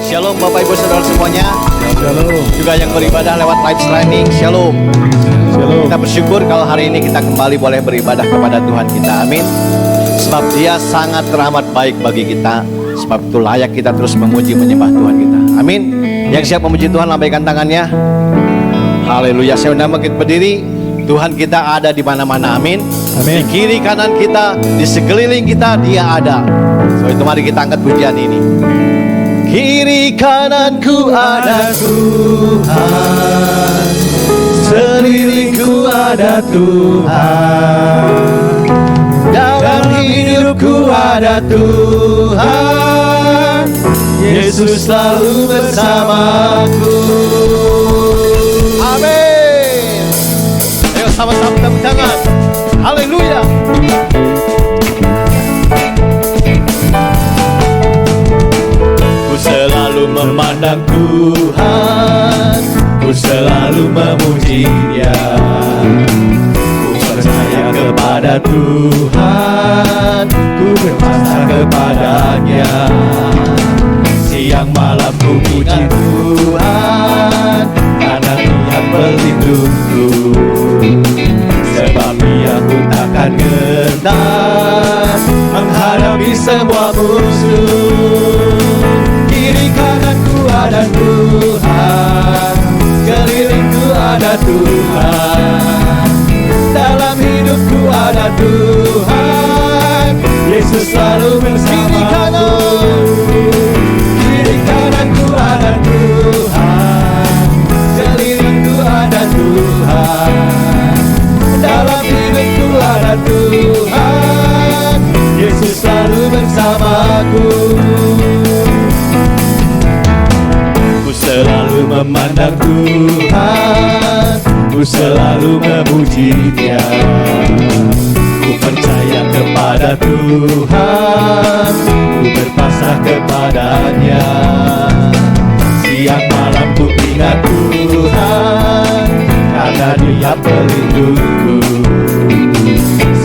Shalom Bapak Ibu Saudara semuanya. Shalom. Juga yang beribadah lewat live streaming. Shalom. Shalom. Kita bersyukur kalau hari ini kita kembali boleh beribadah kepada Tuhan kita. Amin. Sebab Dia sangat teramat baik bagi kita. Sebab itu layak kita terus memuji menyembah Tuhan kita. Amin. Yang siap memuji Tuhan lambaikan tangannya. Haleluya. Saya undang kita berdiri. Tuhan kita ada di mana-mana. Amin. Amin. Di kiri kanan kita, di sekeliling kita Dia ada. So itu mari kita angkat pujian ini. Kiri kananku ada Tuhan, sekelilingku ada Tuhan, dalam hidupku ada Tuhan, Yesus selalu bersamaku. Amin. Ayo sama-sama tepuk tangan. Haleluya. Ku selalu memandang Tuhan, ku selalu memuji Dia. Ku percaya kepada Tuhan, ku berpasrah kepadanya. Siang malam ku puji Tuhan, karena Dia pelindungku. Sebab Dia ku takkan gentar menghadapi semua musuh. Kiri kananku ada Tuhan, kelilingku ada Tuhan, dalam hidupku ada Tuhan, Yesus selalu bersamaku. Kiri kananku ada Tuhan, kelilingku ada Tuhan, dalam hidupku ada Tuhan, Yesus selalu bersamaku. Ku selalu memandang Tuhan, ku selalu memuji Dia. Ku percaya kepada Tuhan, ku berpasrah kepadanya. Siang malam ku ingat Tuhan, karena Dia pelindungku.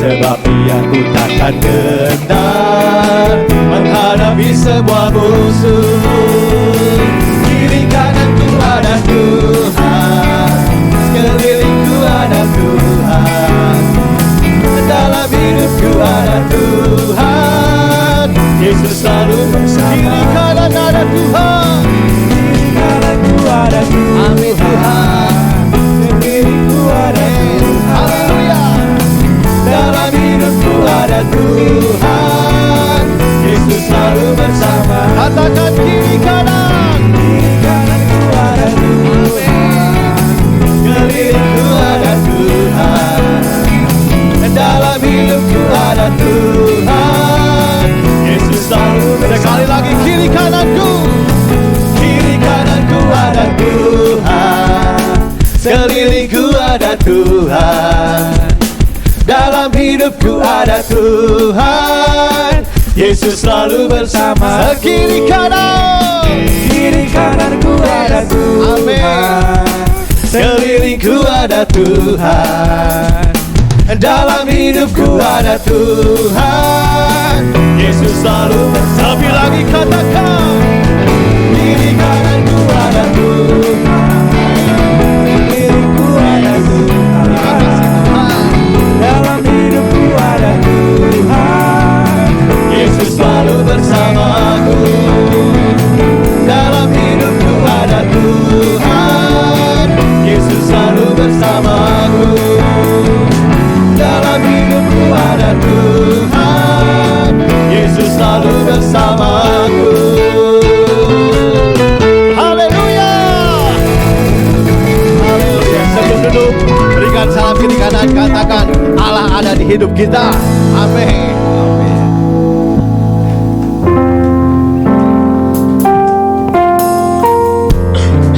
Sebab Dia ku takkan gentar menghadapi semua musuh. Kiri kananku ada Tuhan, sekelilingku ada Tuhan, dalam hidupku ada Tuhan, Yesus selalu bersama. Kiri kanan ada Tuhan, kiri kananku ada Tuhan. Amin Tuhan. Sekelilingku ada Tuhan. Haleluya. Dalam hidupku ada Tuhan, Yesus selalu bersama. Katakan kiri kanan, kiri kananku ada Tuhan, kelilingku ada Tuhan, dalam hidupku ada Tuhan, Yesus selalu bersama. Sekali lagi kiri kananku, kiri kananku ada Tuhan, sekelilingku ada Tuhan, dalam hidupku ada Tuhan, Yesus selalu bersama. Kiri kanan, kiri kananku ada Tuhan, sekelilingku ada Tuhan, dalam hidupku ada Tuhan, Yesus selalu bersama. Lebih lagi katakan, kiri kananku ada Tuhan, sekelilingku ada Tuhan, dalam hidupku ada Tuhan, Yesus selalu bersamaku. Dalam hidupku ada Tuhan, Yesus selalu bersamaku. Dalam hidupku ada Tuhan, Yesus selalu bersamaku. Haleluya. Haleluya. Sebelum duduk, berikan salam kiri kanan, katakan Allah ada di hidup kita. Amin.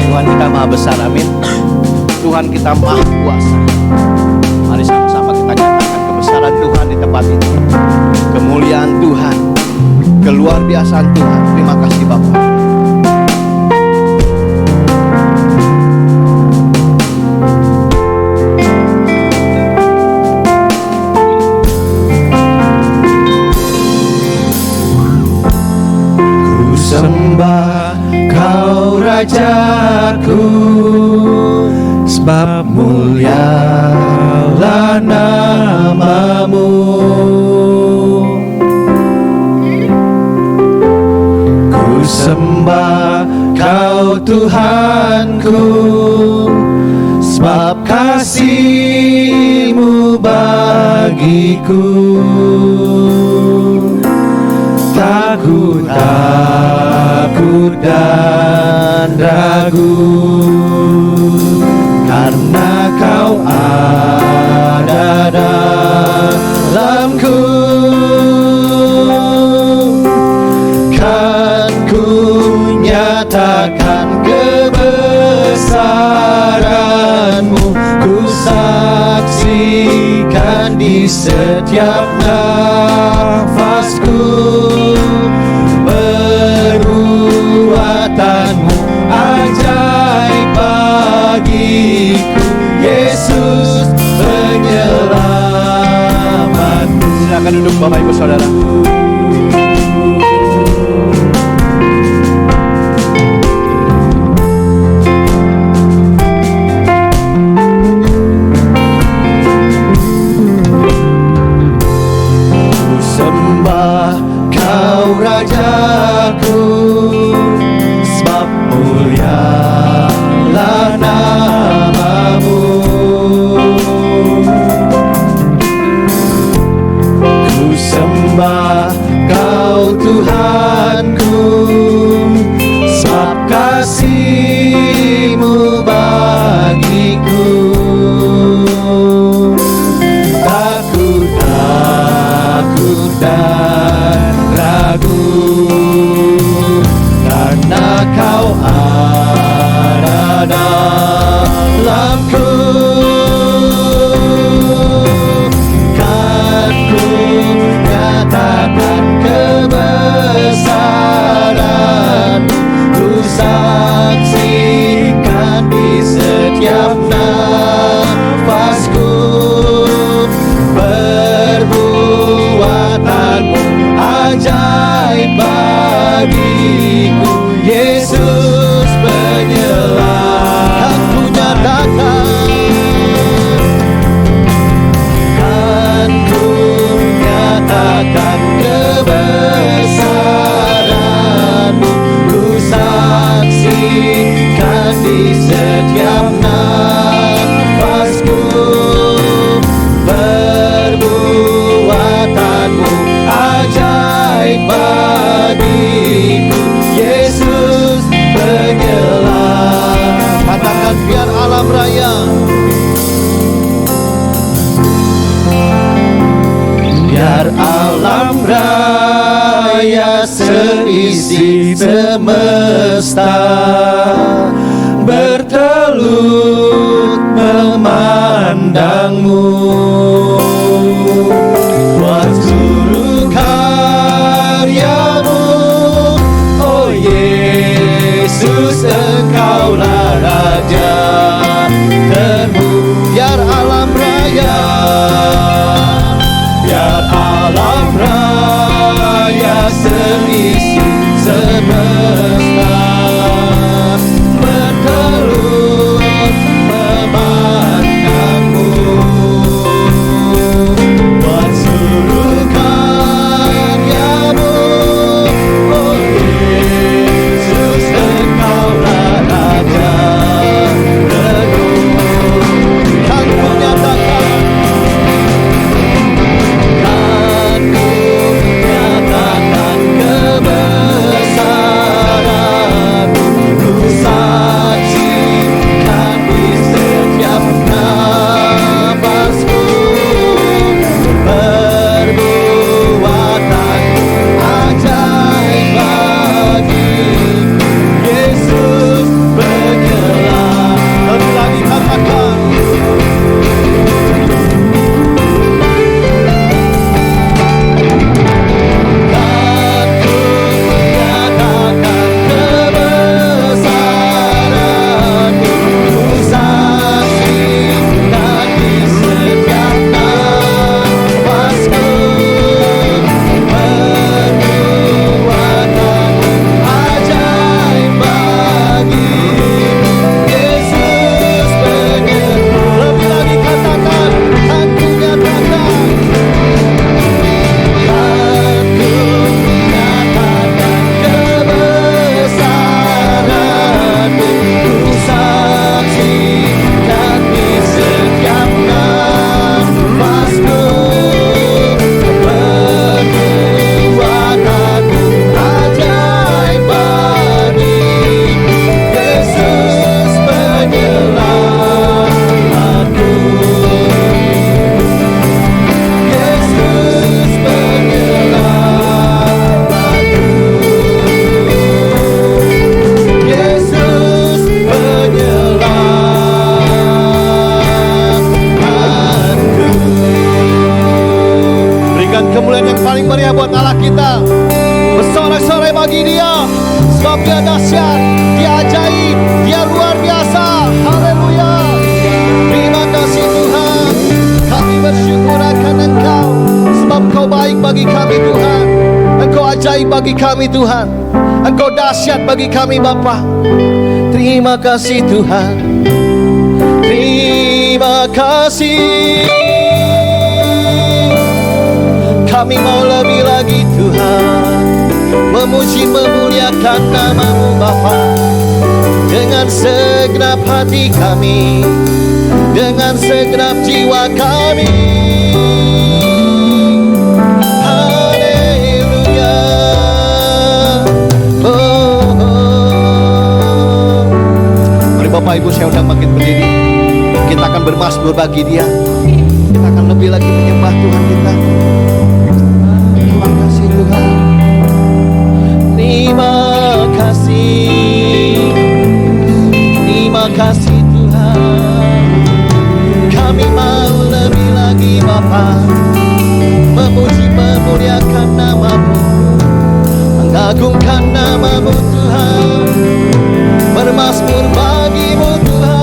Tuhan kita maha besar, amin. Tuhan kita maha kuasa. Mari sama-sama kita nyatakan kebesaran Tuhan di tempat ini. Kemuliaan Tuhan, keluar biasaan Tuhan. Terima kasih Bapak. Ku sembah Kau Rajaku, sebab mulialah nama-Mu. Ku sembah Kau Tuhanku, sebab kasih-Mu bagiku. Takut dan ragu, karena Kau ada dalamku. Kan ku nyatakan kebesaran-Mu, ku saksikan di setiap nafasku. Perbuatan-Mu ajaib bagiku, Yesus penyelamatku. Silakan duduk Bapak Ibu Saudara. Ku sembah Kau Rajaku, sebab mulialah nama-Mu. Ku sembah Kau Tuhanku, sebab kasih-Mu bagiku. Takut dan ragu, karena Kau ada dalamku. Kan ku nyatakan kebesaran, ku saksikan di setiap nafasku. Perbuatan-Mu ajaib bagiku, Yesus penyelamat. Ku nyatakan, kan ku nyatakan kebesaran-Mu, ku saksikan di setiap nafasku. Perbuatan-Mu ajaib bagiku, Yesus penyelamat. Katakan, biar alam raya, biar alam raya seisi semesta bertelut memandang-Mu. Buat seluruh karya-Mu, oh Yesus, Engkaulah Raja termu. Biar alam raya, biar alam raya seisi semesta bertelut memandang-Mu. Buat seluruh karya-Mu, oh Yesus, Engkaulah Raja sebab Dia dahsyat, Dia ajaib, Dia luar biasa. Haleluya. Terima kasih Tuhan. Kami bersyukur akan Engkau, sebab Engkau baik bagi kami Tuhan. Engkau ajaib bagi kami Tuhan. Engkau dahsyat bagi kami Bapa. Terima kasih Tuhan. Terima kasih. Kami mau lebih lagi Tuhan, memuji memuliakan nama-Mu Bapa. Dengan segenap hati kami, dengan segenap jiwa kami. Haleluya. Mari Bapak Ibu saya undang makin berdiri. Kita akan bermazmur bagi Dia. Kita akan lebih lagi menyembah Tuhan kita. Terima kasih Tuhan. Terima kasih. Terima kasih Tuhan. Kami mau lebih lagi Bapa, memuji memuliakan nama-Mu, mengagungkan nama-Mu Tuhan, bermazmur bagi-Mu Tuhan.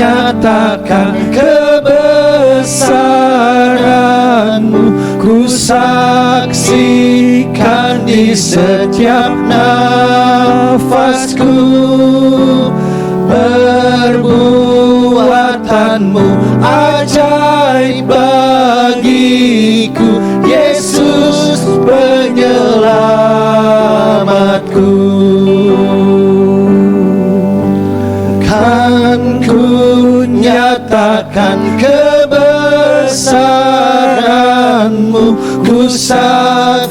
Nyatakan kebesaran-Mu, ku saksikan di setiap nafasku. Perbuatan-Mu ajaib bagiku, Yesus penyelamatku. Kan ku nyatakan kebesaran-Mu, ku saksikan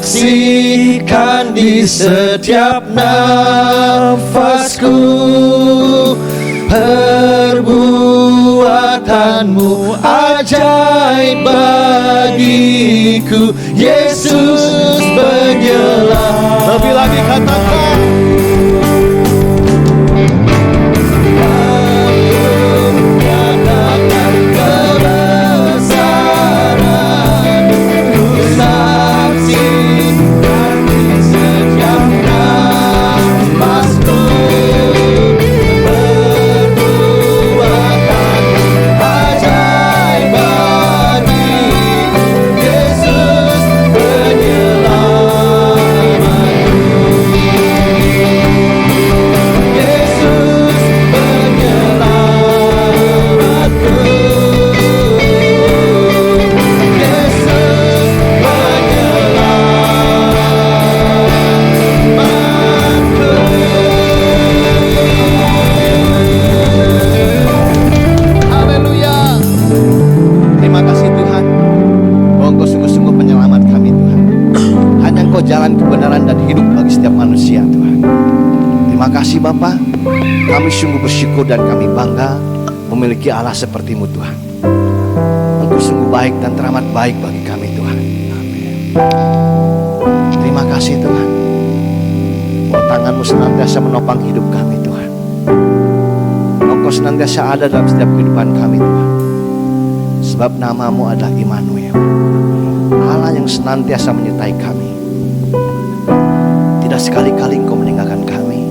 di setiap nafasku. Perbuatan-Mu ajaib bagiku, Yesus penyelamat. Lebih lagi katakan. Jalan kebenaran dan hidup bagi setiap manusia Tuhan. Terima kasih Bapa. Kami sungguh bersyukur dan kami bangga memiliki Allah seperti-Mu Tuhan. Engkau sungguh baik dan teramat baik bagi kami Tuhan. Amin. Terima kasih Tuhan. Tangan-Mu senantiasa menopang hidup kami Tuhan. Engkau senantiasa ada dalam setiap kehidupan kami Tuhan. Sebab nama-Mu adalah Immanuel, Allah yang senantiasa menyertai kami. Tidak sekali-kali Engkau meninggalkan kami,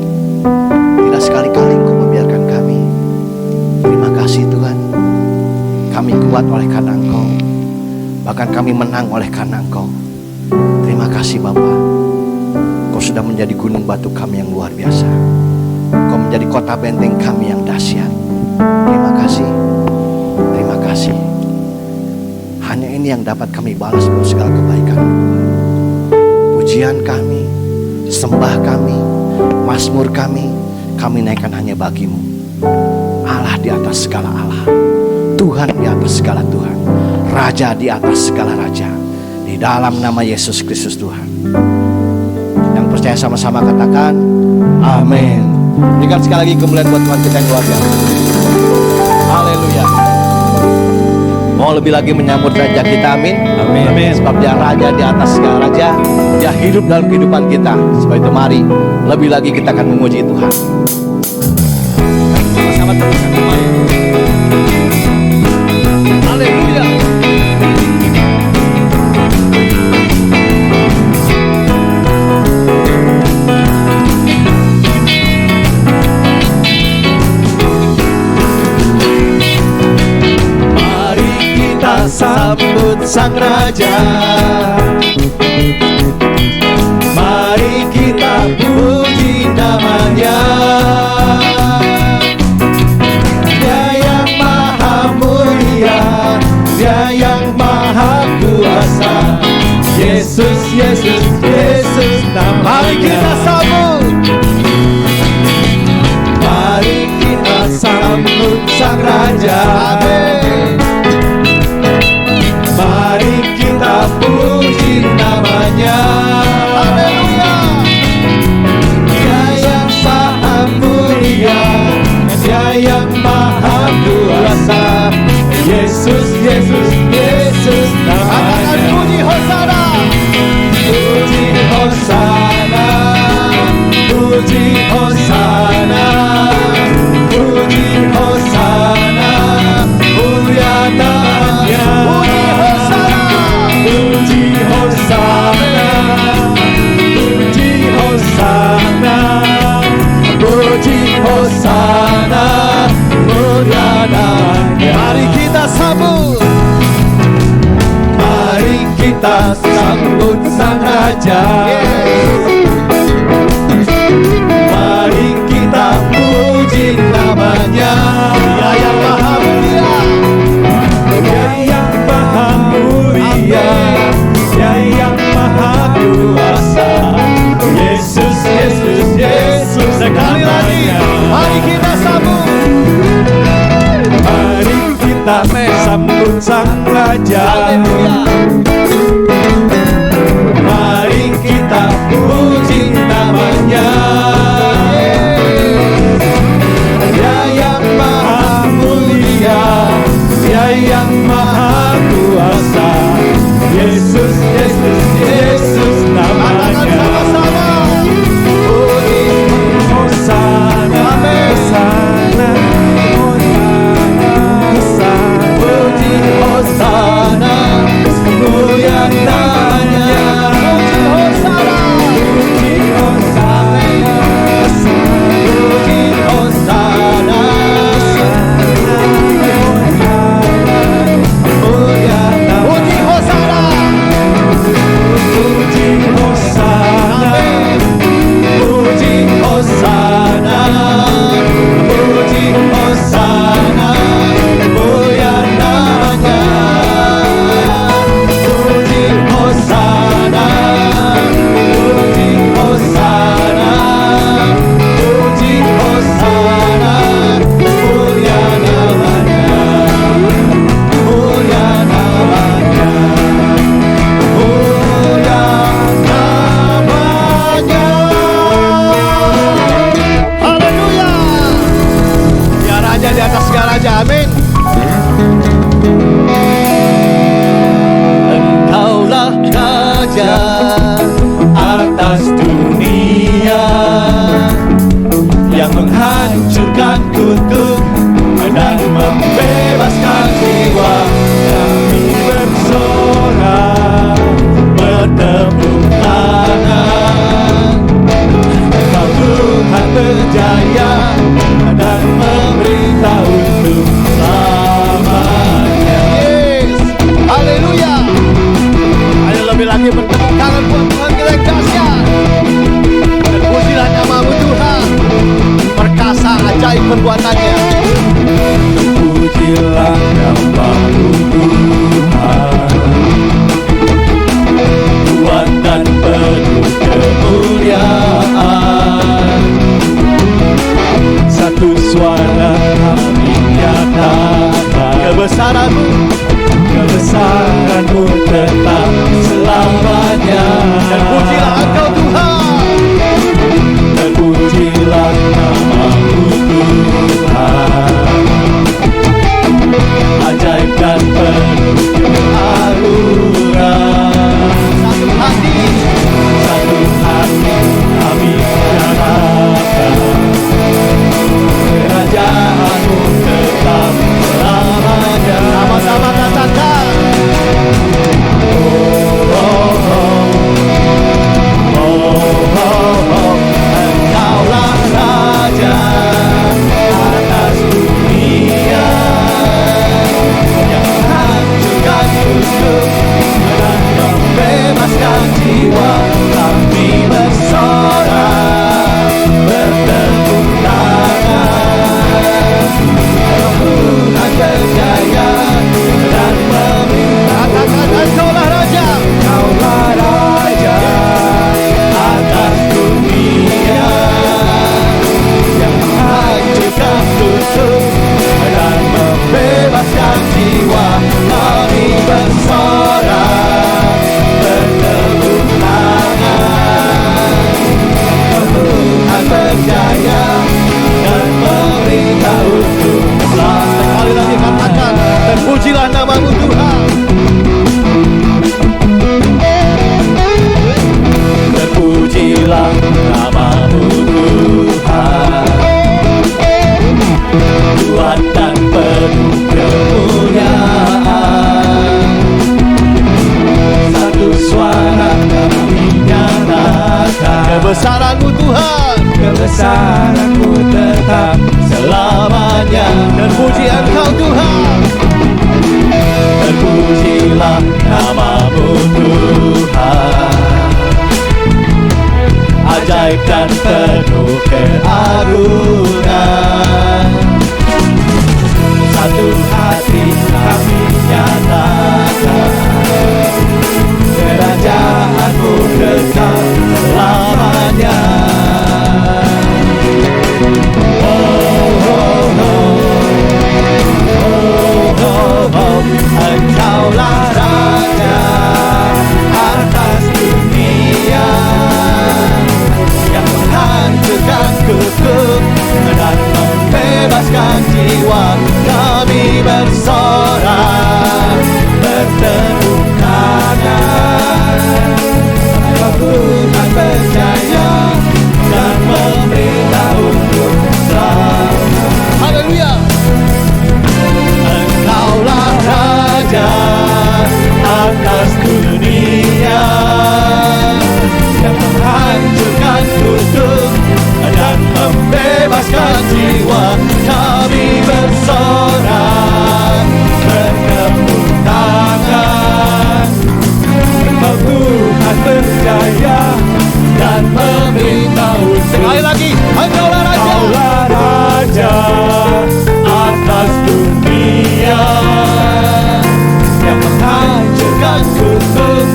tidak sekali-kali Engkau membiarkan kami. Terima kasih Tuhan. Kami kuat oleh karena Engkau, bahkan kami menang oleh karena Engkau. Terima kasih Bapa. Kau sudah menjadi gunung batu kami yang luar biasa. Kau menjadi kota benteng kami yang dahsyat. Terima kasih. Terima kasih. Hanya ini yang dapat kami balas untuk segala kebaikan. Pujian kami, sembah kami, mazmur kami naikkan hanya bagimu. Allah di atas segala Allah, Tuhan di atas segala Tuhan, Raja di atas segala Raja. Di dalam nama Yesus Kristus Tuhan. Yang percaya sama-sama katakan amin. Berikan sekali lagi kemuliaan buat Tuhan kita yang luar biasa. Haleluya. Mau lebih lagi menyambut Raja kita, amin. Amin. Sebab dia Raja di atas segala Raja. Dia hidup dalam kehidupan kita. Sebab itu mari lebih lagi kita akan memuji Tuhan. Sama-sama teruskan kembali. Haleluya. Sambut Sang Raja, mari kita puji namanya. Dia yang maha mulia, Dia yang maha kuasa. Yesus, Yesus, Yesus namanya. Mari kita sambut. Mari kita sambut Sang Raja. Amin. Mari kita puji namanya. Haleluya. Dia yang maha mulia, Dia yang maha kuasa. Yesus, Yesus, Yesus namanya. Katakan puji Hosana. Puji Hosana, puji Hosana, puji Hosana, mulia namanya. Puji Hosana, puji Hosana, puji Hosana, mulia namanya. Mari kita sambut. Mari kita sambut Sang Raja. Mari kita puji namanya. Dia yang maha mulia. Dia yang maha mulia, Dia yang maha kuasa. Yesus, Yesus, Yesus. Sekali lagi, mari kita sambut. Mari kita sambut Sang Raja. Haleluya. Mari kita puji namanya. Dia yang maha mulia, Dia yang maha kuasa. Yesus, Yesus, Yesus namanya. Sama-sama. Puji Hosana, Hosana, Hosana, puji Hosana, mulia namanya. Puji Hosana. Puji Hosana, puji Hosana, mulia namanya. Puji Hosana. Puji Hosana, puji Hosana, puji Hosana, mulia namanya. Puji Hosana, puji Hosana, puji Hosana, mulia namanya. Mulia namanya. Mulia namanya. Haleluya. Dia Raja di atas segala Raja. Amin. Engkaulah Raja atas dunia yang menghancurkan kutuk dan membebaskan jiwa. Kami bersorak, bertepuk tangan. Engkau Tuhan berjaya dan memberitahu untuk selamanya. Yes. Haleluya. Ayo lebih lagi bertepuk tangan buat Tuhan Terpujilah nama-Mu Tuhan, kuat dan penuh kemuliaan. Satu suara kami nyatakan kebesaran-Mu Tuhan, kebesaran-Mu tetap selamanya. terpuji Engkau Tuhan. Terpujilah nama-Mu Tuhan, ajaib dan penuh keagungan. Satu hati kami nyatakan, kerajaan-Mu kekal selamanya. Engkaulah Raja atas dunia, yang menghancurkan kutuk dan membebaskan jiwa. Kami bersorak, bertepuk tangan, bahwa Tuhan berjaya dan memberitahu untuk selamat. Haleluya. Engkaulah Raja atas dunia, yang menghancurkan kutuk dan membebaskan jiwa. Kami bersorak, bertepuk tangan, Engkau Tuhan berjaya dan memberitahu. Sekali lagi, Engkaulah Raja. Engkaulah Raja atas dunia, yang menghancurkan kutuk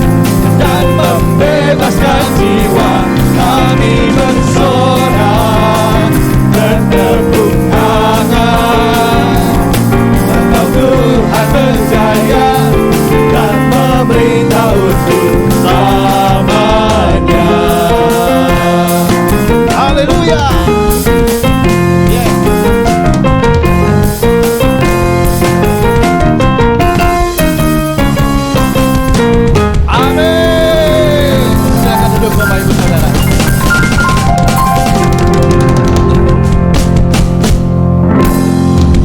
dan membebaskan jiwa. Kami bersorak, bertepuk tangan, Engkau Tuhan berjaya dan memberitahu untuk selamanya. Haleluya. Amin. Silakan duduk Bapak Ibu Saudara.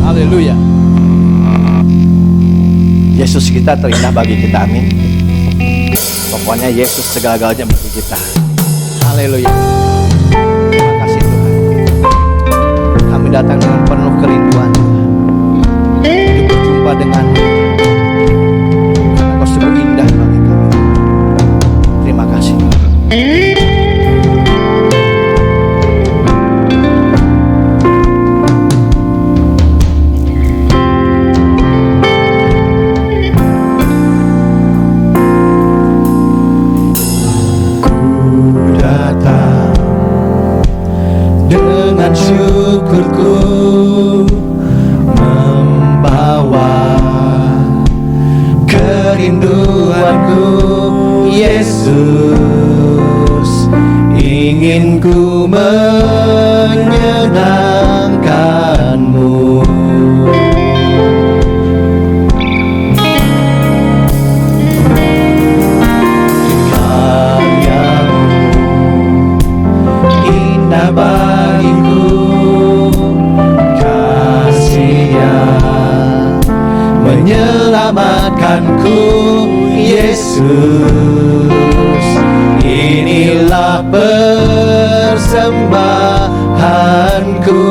Haleluya. Yesus kita terindah bagi kita, amin. Pokoknya Yesus segala-galanya bagi kita. Haleluya. Terima kasih Tuhan. Kami datang dengan penuh kerinduan untuk berjumpa dengan-Mu. Karena Kau sungguh indah bagi kami. Terima kasih. Datang dengan syukurku, membawa kerinduanku. Yesus, ingin ku menyenangkan-Mu. Indah bagiku, kasih-Nya menyelamatkanku. Yesus, inilah persembahanku.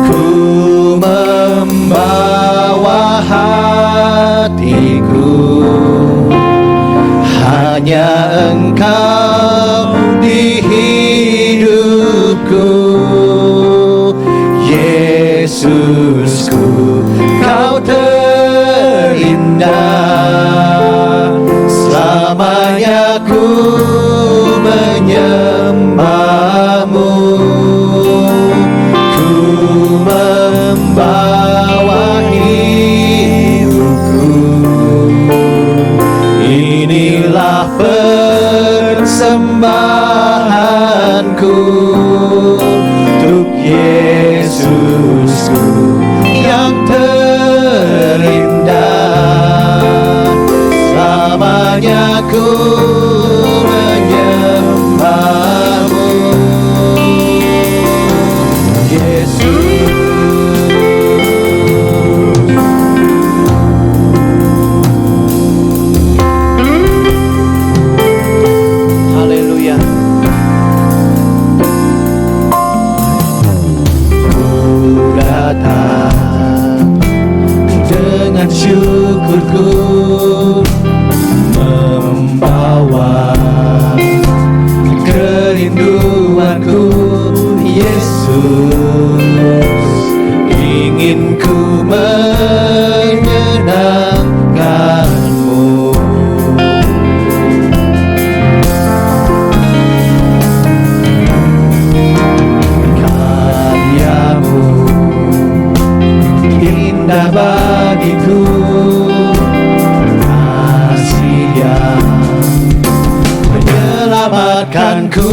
Ku membawa hatiku, hanya Engkau di hidupku. Yesusku, Kau terindah, selamanya ku menyembah-Mu. Ku membawa hidupku, inilah persembahanku untuk Yesusku yang terindah. aku menyembahmu, Yesus. Haleluya. Ku datang dengan syukurku, membawa kerinduanku, Yesus. Ingin ku menyenangkanmu, karyamu indah bagiku, kasih yang menyelamatkanku,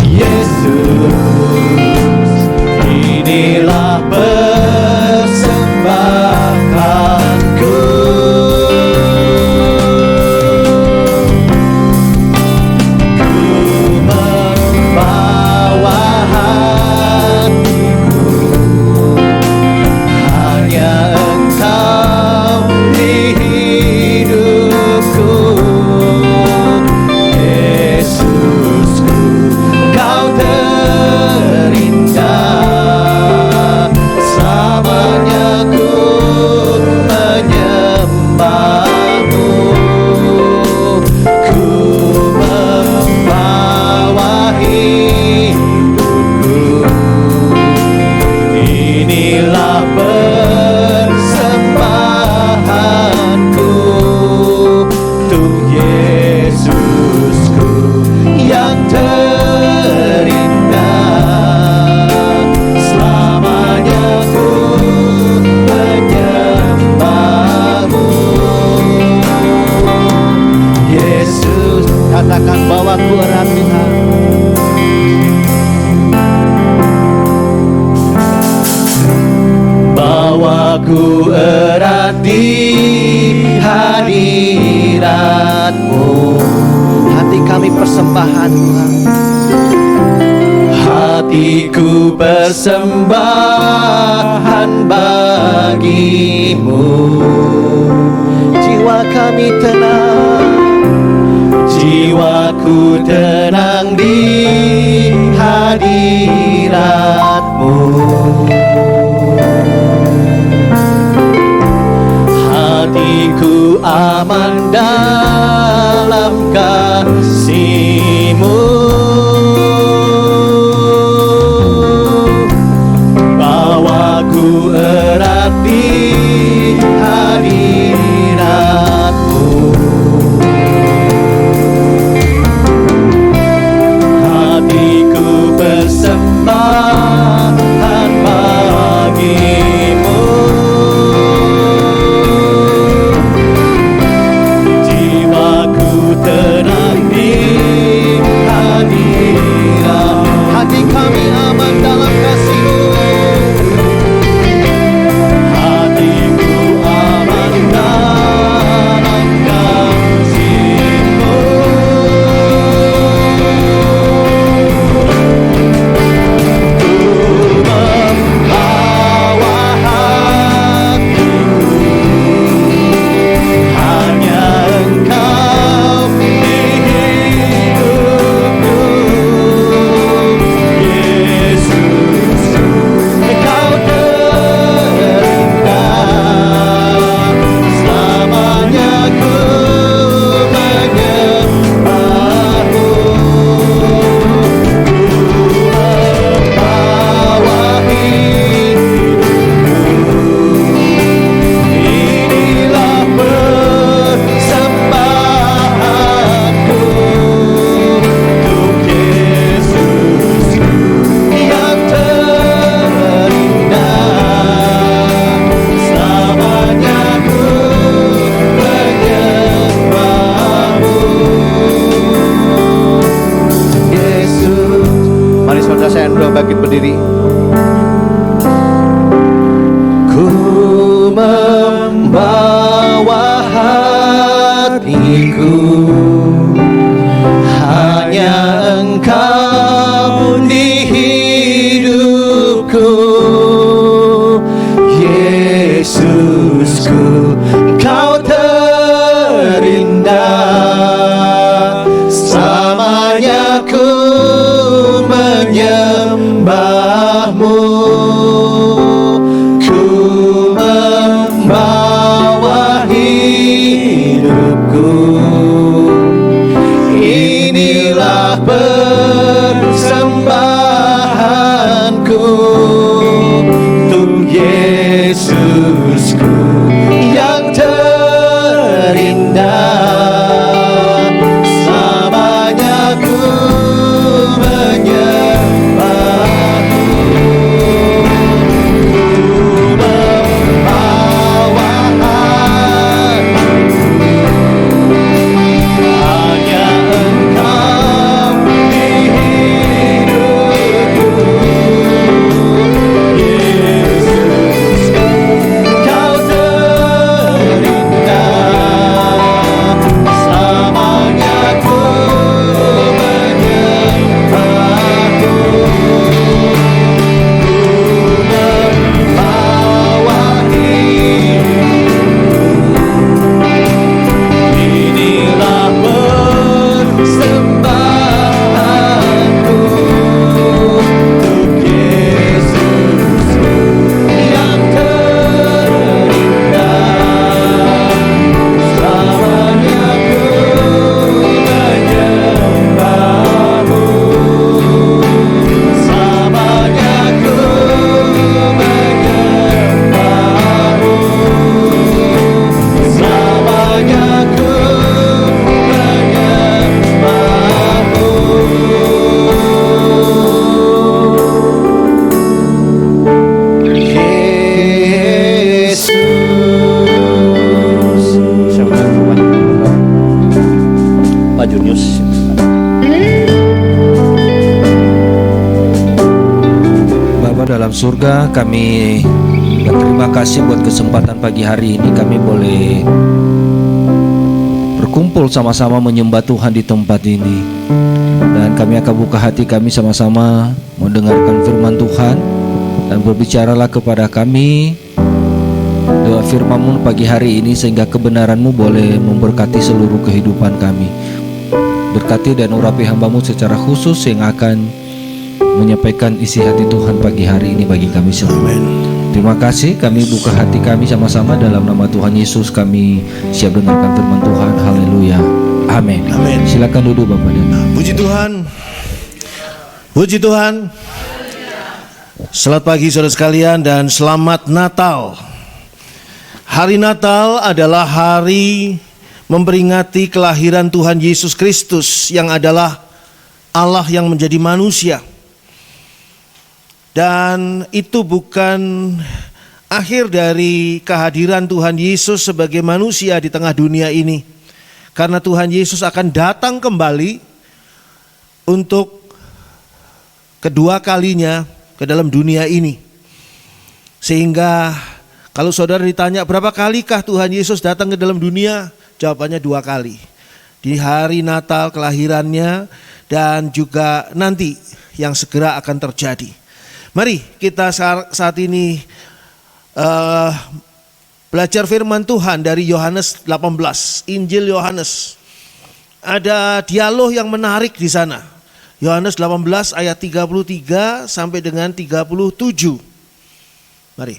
Yesus. Inilah persembahanku, ku membawa hatiku, hanya Engkau di hidupku, Yesusku. Kau terindah, selamanya ku menyembahmu, ku membawa hidupku. Inilah persembahanku untuk Yesusku yang terindah, selamanya ku menyembahmu, Yesus. Katakan bahwa ku erat di hati, bahwa ku erat di hadirat-Mu. Hati kami persembahan, Tuhan. Hatiku persembahan bagimu. Jiwa kami tenang, jiwaku tenang di hadirat-Mu. Hatiku aman dalam kasih-Mu, bahwa ku erat di hadirat-Mu. Hatiku persembahan bagimu, jiwaku tenang di hadirat. Hati kami aman dalam kasih-Mu, hatiku aman dalam kasih-Mu. Ku membawa hatiku, hanya Engkau di hidupku, Yesus. Engkau terindah, selamanya ku menyembahmu, membawa hidupku. Inilah persembahanku untuk Yesusku yang terindah, selamanya ku menyembahmu, Yesus. Mari saudara saya dulu bangkit berdiri. Ku membawa hatiku, hanya Engkau di hidupku, Yesusku, Engkau terindah. Selamanya ku menyembahmu, ku membawa hidupku. Inilah persembahanku untuk Yesusku yang terindah. Selamanya ku menyembahmu, ku membawa hanya Engkau di hidupku, Yesus, Engkau terindah. Selamanya ku menyembahmu, ku membawa inilah persembahanku untuk Yesus yang terindah. Selamanya ku menyembahmu, selamanya ku menyembahmu, selamanya ku Yesus. Pak Junius. Bapa dalam surga, kami berterima kasih buat kesempatan pagi hari ini kami boleh berkumpul sama-sama menyembah Tuhan di tempat ini. Dan kami akan buka hati kami sama-sama mendengarkan firman Tuhan. Dan berbicaralah kepada kami doa firman-Mu pagi hari ini, sehingga kebenaran-Mu boleh memberkati seluruh kehidupan kami. Berkati dan urapi hamba-Mu secara khusus yang akan menyampaikan isi hati Tuhan pagi hari ini bagi kami semua. Terima kasih, kami buka hati kami sama-sama dalam nama Tuhan Yesus. Kami siap dengarkan firman Tuhan. Haleluya. Amin. Amin. Silakan duduk Bapak dan Ibu. Puji Tuhan. Puji Tuhan. Selamat pagi saudara sekalian dan selamat Natal. Hari Natal adalah hari memperingati kelahiran Tuhan Yesus Kristus yang adalah Allah yang menjadi manusia. Dan itu bukan akhir dari kehadiran Tuhan Yesus sebagai manusia di tengah dunia ini. Karena Tuhan Yesus akan datang kembali untuk kedua kalinya ke dalam dunia ini. Sehingga kalau saudara ditanya berapa kalikah Tuhan Yesus datang ke dalam dunia, jawabannya 2 kali. Di hari Natal kelahirannya dan juga nanti yang segera akan terjadi. Mari kita saat ini belajar firman Tuhan dari Yohanes 18, Injil Yohanes. Ada dialog yang menarik di sana. Yohanes 18 ayat 33 sampai dengan 37. Mari.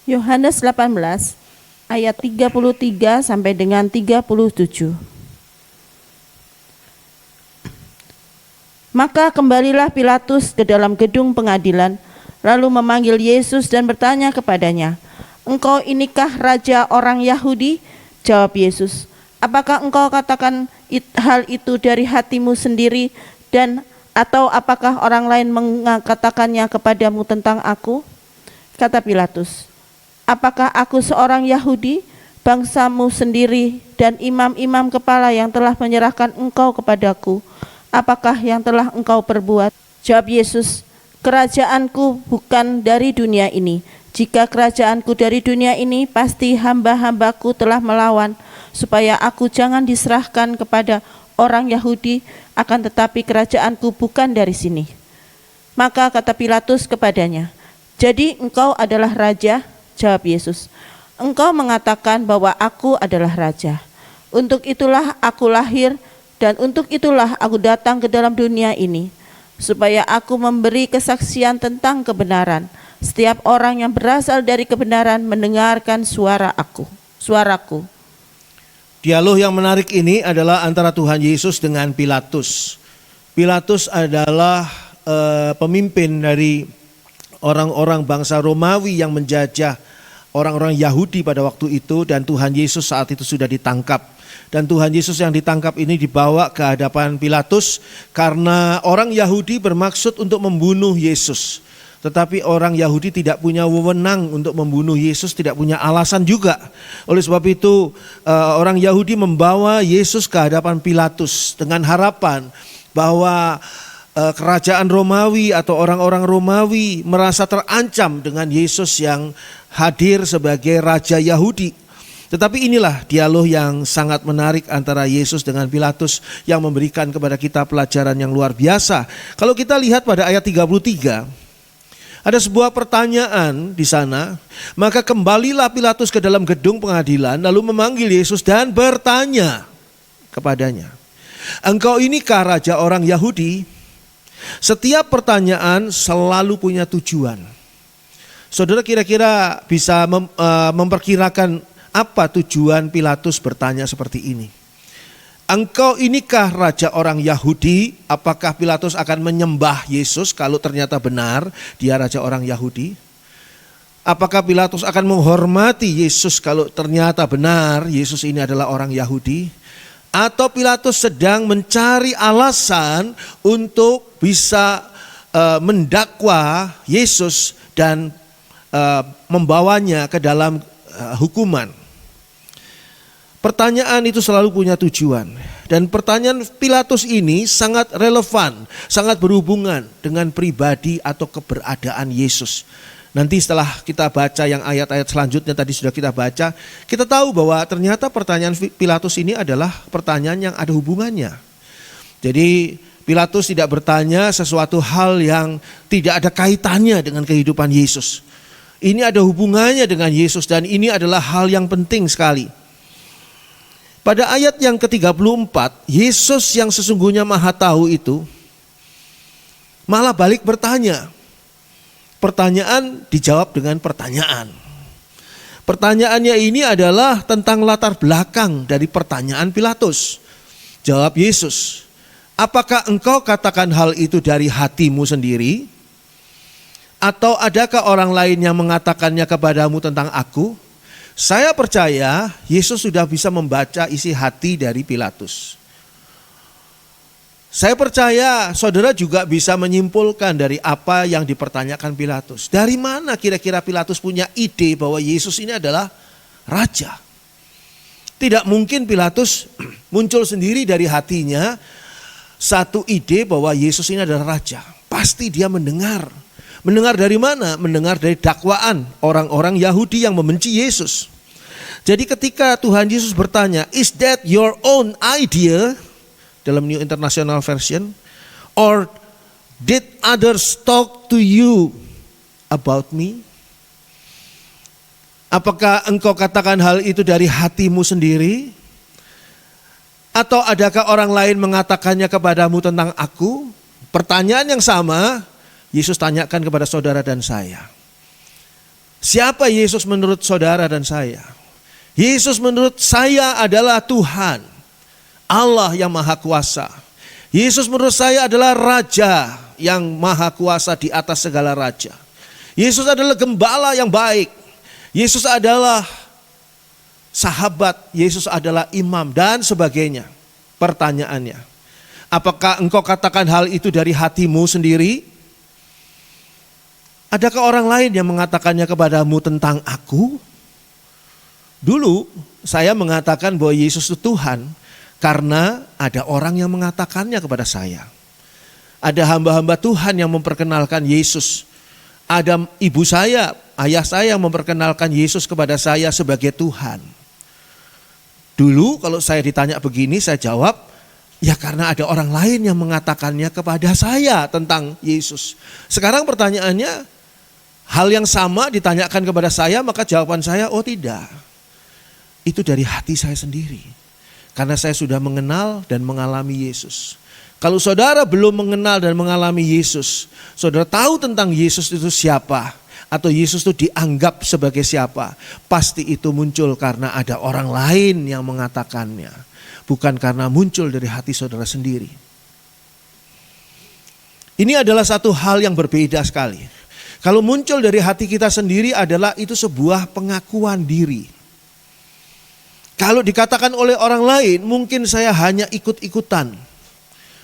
Yohanes 18 ayat 33 sampai dengan 37. Maka kembalilah Pilatus ke dalam gedung pengadilan, lalu memanggil Yesus dan bertanya kepadanya, "Engkau inikah raja orang Yahudi?" Jawab Yesus, "Apakah engkau katakan hal itu dari hatimu sendiri, dan atau apakah orang lain mengatakannya kepadamu tentang aku?" Kata Pilatus, "Apakah aku seorang Yahudi? Bangsamu sendiri dan imam-imam kepala yang telah menyerahkan engkau kepadaku. Apakah yang telah engkau perbuat?" Jawab Yesus, "Kerajaanku bukan dari dunia ini. Jika kerajaanku dari dunia ini, pasti hamba-hambaku telah melawan, supaya aku jangan diserahkan kepada orang Yahudi, akan tetapi kerajaanku bukan dari sini. Maka kata Pilatus kepadanya, jadi engkau adalah raja? Jawab Yesus, engkau mengatakan bahwa aku adalah raja. Untuk itulah aku lahir, dan untuk itulah aku datang ke dalam dunia ini, supaya aku memberi kesaksian tentang kebenaran. Setiap orang yang berasal dari kebenaran mendengarkan suaraku. Dialog yang menarik ini adalah antara Tuhan Yesus dengan Pilatus. Pilatus adalah pemimpin dari orang-orang bangsa Romawi yang menjajah orang-orang Yahudi pada waktu itu, dan Tuhan Yesus saat itu sudah ditangkap. Dan Tuhan Yesus yang ditangkap ini dibawa ke hadapan Pilatus karena orang Yahudi bermaksud untuk membunuh Yesus. Tetapi orang Yahudi tidak punya wewenang untuk membunuh Yesus, tidak punya alasan juga. Oleh sebab itu orang Yahudi membawa Yesus ke hadapan Pilatus dengan harapan bahwa kerajaan Romawi atau orang-orang Romawi merasa terancam dengan Yesus yang hadir sebagai Raja Yahudi. Tetapi inilah dialog yang sangat menarik antara Yesus dengan Pilatus yang memberikan kepada kita pelajaran yang luar biasa. Kalau kita lihat pada ayat 33, ada sebuah pertanyaan di sana. Maka kembalilah Pilatus ke dalam gedung pengadilan, lalu memanggil Yesus dan bertanya kepadanya, engkau inikah raja orang Yahudi? Setiap pertanyaan selalu punya tujuan. Saudara kira-kira bisa memperkirakan apa tujuan Pilatus bertanya seperti ini? Engkau inikah raja orang Yahudi? Apakah Pilatus akan menyembah Yesus kalau ternyata benar dia raja orang Yahudi? Apakah Pilatus akan menghormati Yesus kalau ternyata benar Yesus ini adalah orang Yahudi? Atau Pilatus sedang mencari alasan untuk bisa mendakwa Yesus dan membawanya ke dalam hukuman? Pertanyaan itu selalu punya tujuan. Dan pertanyaan Pilatus ini sangat relevan, sangat berhubungan dengan pribadi atau keberadaan Yesus. Nanti setelah kita baca yang ayat-ayat selanjutnya tadi sudah kita baca, kita tahu bahwa ternyata pertanyaan Pilatus ini adalah pertanyaan yang ada hubungannya. Jadi Pilatus tidak bertanya sesuatu hal yang tidak ada kaitannya dengan kehidupan Yesus. Ini ada hubungannya dengan Yesus dan ini adalah hal yang penting sekali. Pada ayat yang ke-34, Yesus yang sesungguhnya Maha Tahu itu malah balik bertanya. Pertanyaan dijawab dengan pertanyaan. Pertanyaannya ini adalah tentang latar belakang dari pertanyaan Pilatus. Jawab Yesus, apakah engkau katakan hal itu dari hatimu sendiri? Atau adakah orang lain yang mengatakannya kepadamu tentang aku? Saya percaya Yesus sudah bisa membaca isi hati dari Pilatus. Saya percaya saudara juga bisa menyimpulkan dari apa yang dipertanyakan Pilatus. Dari mana kira-kira Pilatus punya ide bahwa Yesus ini adalah raja? Tidak mungkin Pilatus muncul sendiri dari hatinya satu ide bahwa Yesus ini adalah raja. Pasti dia mendengar. Mendengar dari mana? Mendengar dari dakwaan orang-orang Yahudi yang membenci Yesus. Jadi ketika Tuhan Yesus bertanya, is that your own idea? Dalam New International Version. Or did others talk to you about me? Apakah engkau katakan hal itu dari hatimu sendiri? Atau adakah orang lain mengatakannya kepadamu tentang aku? Pertanyaan yang sama Yesus tanyakan kepada saudara dan saya. Siapa Yesus menurut saudara dan saya? Yesus menurut saya adalah Tuhan, Allah yang maha kuasa. Yesus menurut saya adalah Raja yang maha kuasa di atas segala raja. Yesus adalah gembala yang baik. Yesus adalah sahabat, Yesus adalah imam dan sebagainya. Pertanyaannya, apakah engkau katakan hal itu dari hatimu sendiri? Adakah orang lain yang mengatakannya kepadamu tentang aku? Dulu saya mengatakan bahwa Yesus itu Tuhan karena ada orang yang mengatakannya kepada saya. Ada hamba-hamba Tuhan yang memperkenalkan Yesus. Ada ibu saya ayah saya memperkenalkan Yesus kepada saya sebagai Tuhan. Dulu kalau saya ditanya begini, saya jawab, ya karena ada orang lain yang mengatakannya kepada saya tentang Yesus. Sekarang pertanyaannya, hal yang sama ditanyakan kepada saya, maka jawaban saya, oh tidak. Itu dari hati saya sendiri. Karena saya sudah mengenal dan mengalami Yesus. Kalau saudara belum mengenal dan mengalami Yesus, saudara tahu tentang Yesus itu siapa, atau Yesus itu dianggap sebagai siapa, pasti itu muncul karena ada orang lain yang mengatakannya, bukan karena muncul dari hati saudara sendiri. Ini adalah satu hal yang berbeda sekali. Kalau muncul dari hati kita sendiri adalah itu sebuah pengakuan diri. Kalau dikatakan oleh orang lain, mungkin saya hanya ikut-ikutan.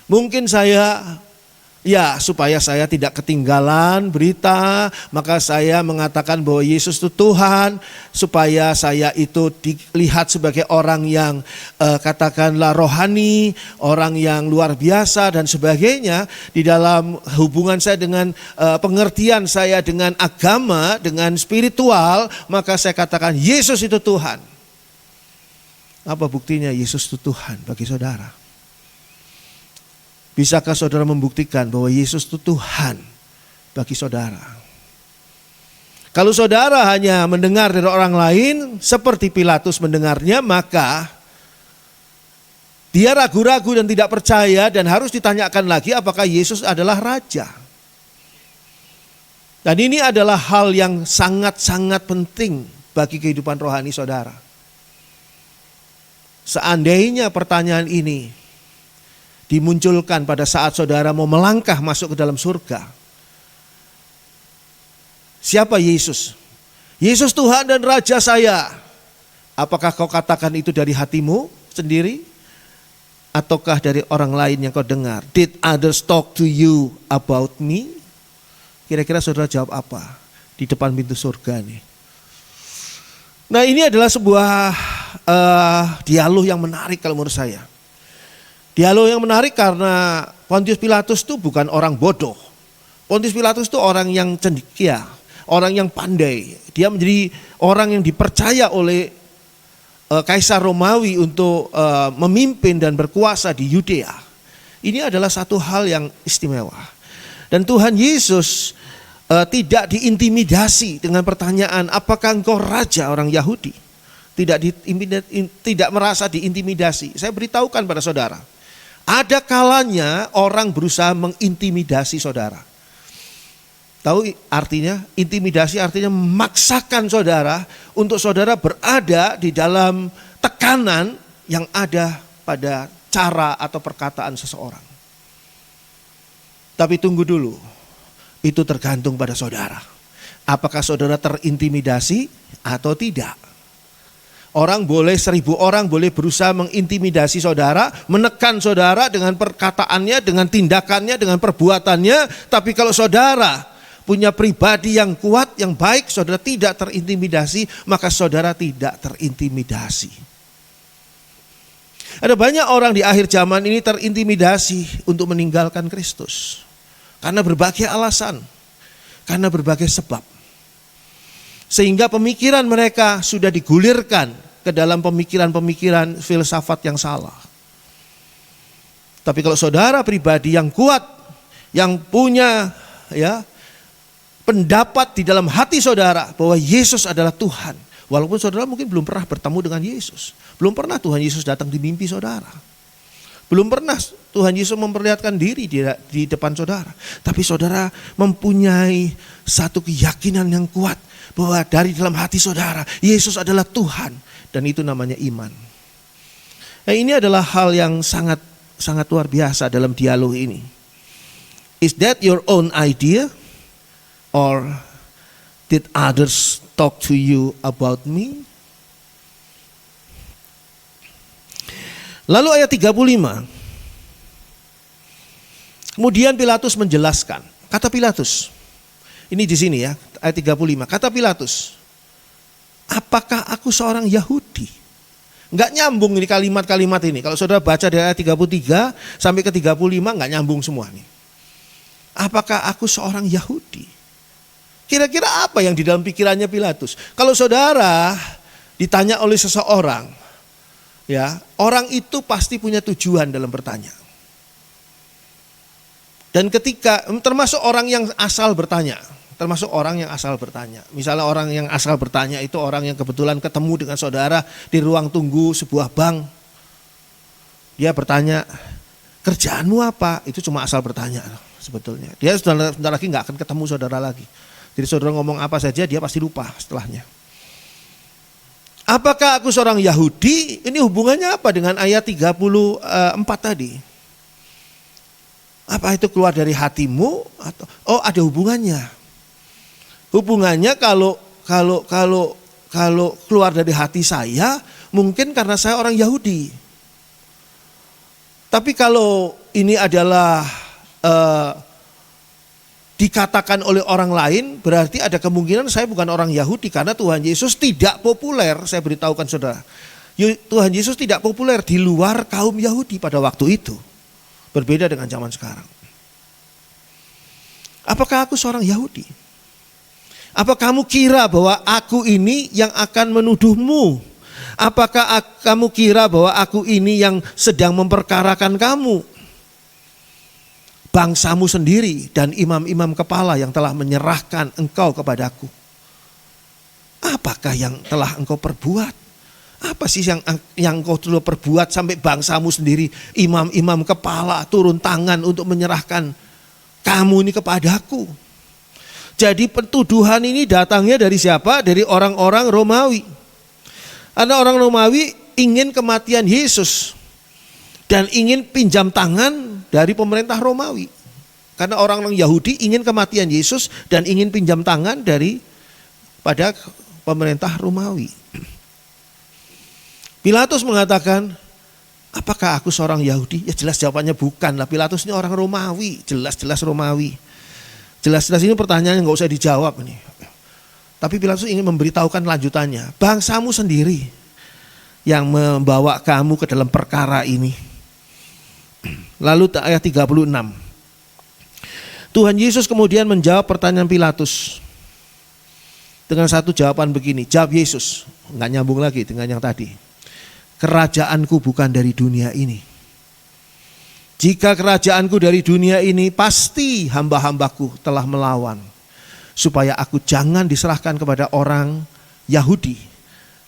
Mungkin saya, ya supaya saya tidak ketinggalan berita, maka saya mengatakan bahwa Yesus itu Tuhan, supaya saya itu dilihat sebagai orang yang katakanlah rohani, orang yang luar biasa dan sebagainya. Di dalam hubungan saya dengan pengertian saya dengan agama, dengan spiritual, maka saya katakan Yesus itu Tuhan. Apa buktinya Yesus itu Tuhan bagi saudara? Bisakah saudara membuktikan bahwa Yesus itu Tuhan bagi saudara? Kalau saudara hanya mendengar dari orang lain seperti Pilatus mendengarnya, maka dia ragu-ragu dan tidak percaya dan harus ditanyakan lagi apakah Yesus adalah Raja. Dan ini adalah hal yang sangat-sangat penting bagi kehidupan rohani saudara. Seandainya pertanyaan ini dimunculkan pada saat saudara mau melangkah masuk ke dalam surga. Siapa Yesus? Yesus Tuhan dan Raja saya. Apakah kau katakan itu dari hatimu sendiri? Ataukah dari orang lain yang kau dengar? Did others talk to you about me? Kira-kira saudara jawab apa di depan pintu surga nih? Nah, ini adalah sebuah dialog yang menarik kalau menurut saya. Dialog yang menarik karena Pontius Pilatus itu bukan orang bodoh. Pontius Pilatus itu orang yang cendekia, orang yang pandai. Dia menjadi orang yang dipercaya oleh Kaisar Romawi untuk memimpin dan berkuasa di Yudea. Ini adalah satu hal yang istimewa. Dan Tuhan Yesus tidak diintimidasi dengan pertanyaan, apakah engkau raja orang Yahudi? Tidak merasa diintimidasi. Saya beritahukan pada saudara, ada kalanya orang berusaha mengintimidasi saudara. Tahu artinya? Intimidasi artinya memaksakan saudara untuk saudara berada di dalam tekanan yang ada pada cara atau perkataan seseorang. Tapi tunggu dulu, itu tergantung pada saudara. Apakah saudara terintimidasi atau tidak? Orang boleh 1000 orang boleh berusaha mengintimidasi saudara, menekan saudara dengan perkataannya, dengan tindakannya, dengan perbuatannya. Tapi kalau saudara punya pribadi yang kuat, yang baik, saudara tidak terintimidasi, maka saudara tidak terintimidasi. Ada banyak orang di akhir zaman ini terintimidasi untuk meninggalkan Kristus. Karena berbagai alasan, karena berbagai sebab. Sehingga pemikiran mereka sudah digulirkan ke dalam pemikiran-pemikiran filsafat yang salah. Tapi kalau saudara pribadi yang kuat, yang punya pendapat di dalam hati saudara bahwa Yesus adalah Tuhan. Walaupun saudara mungkin belum pernah bertemu dengan Yesus. Belum pernah Tuhan Yesus datang di mimpi saudara. Belum pernah Tuhan Yesus memperlihatkan diri di depan saudara. Tapi saudara mempunyai satu keyakinan yang kuat bahwa dari dalam hati saudara Yesus adalah Tuhan, dan itu namanya iman. Nah, ini adalah hal yang sangat luar biasa dalam dialog ini. Is that your own idea, or did others talk to you about me? Lalu ayat 35. Kemudian Pilatus menjelaskan. Kata Pilatus, ini di sini ya, ayat 35. Kata Pilatus, apakah aku seorang Yahudi? Enggak nyambung ini kalimat-kalimat ini. Kalau saudara baca dari ayat 33 sampai ke 35 enggak nyambung semua nih. Apakah aku seorang Yahudi? Kira-kira apa yang di dalam pikirannya Pilatus? Kalau saudara ditanya oleh seseorang, ya, orang itu pasti punya tujuan dalam bertanya. Dan ketika, termasuk orang yang asal bertanya, misalnya orang yang asal bertanya itu orang yang kebetulan ketemu dengan saudara di ruang tunggu sebuah bank. Dia bertanya, kerjaanmu apa? Itu cuma asal bertanya sebetulnya. Dia sebentar lagi nggak akan ketemu saudara lagi. Jadi saudara ngomong apa saja dia pasti lupa setelahnya. Apakah aku seorang Yahudi? Ini hubungannya apa dengan ayat 34 tadi? Apa itu keluar dari hatimu? Oh, ada hubungannya. Hubungannya kalau keluar dari hati saya, mungkin karena saya orang Yahudi. Tapi kalau ini adalah dikatakan oleh orang lain, berarti ada kemungkinan saya bukan orang Yahudi, karena Tuhan Yesus tidak populer. Saya beritahukan saudara, Tuhan Yesus tidak populer di luar kaum Yahudi pada waktu itu. Berbeda dengan zaman sekarang. Apakah aku seorang Yahudi? Apa kamu kira bahwa aku ini yang akan menuduhmu? Apakah kamu kira bahwa aku ini yang sedang memperkarakan kamu? Bangsamu sendiri dan imam-imam kepala yang telah menyerahkan engkau kepadaku. Apakah yang telah engkau perbuat? Apa sih yang engkau telah perbuat sampai bangsamu sendiri, imam-imam kepala turun tangan untuk menyerahkan kamu ini kepadaku? Jadi pentuduhan ini datangnya dari siapa? Dari orang-orang Romawi. Karena orang Romawi ingin kematian Yesus dan ingin pinjam tangan dari pemerintah Romawi. Karena orang-orang Yahudi ingin kematian Yesus dan ingin pinjam tangan pada pemerintah Romawi. Pilatus mengatakan, apakah aku seorang Yahudi? Ya jelas jawabannya bukan lah. Pilatus ini orang Romawi, jelas-jelas Romawi. Jelas-jelas ini pertanyaannya nggak usah dijawab ini. Tapi Pilatus ingin memberitahukan lanjutannya. Bangsamu sendiri yang membawa kamu ke dalam perkara ini. Lalu ayat 36. Tuhan Yesus kemudian menjawab pertanyaan Pilatus dengan satu jawaban begini. Jawab Yesus, nggak nyambung lagi dengan yang tadi. Kerajaanku bukan dari dunia ini. Jika kerajaanku dari dunia ini, pasti hamba-hambaku telah melawan, supaya aku jangan diserahkan kepada orang Yahudi.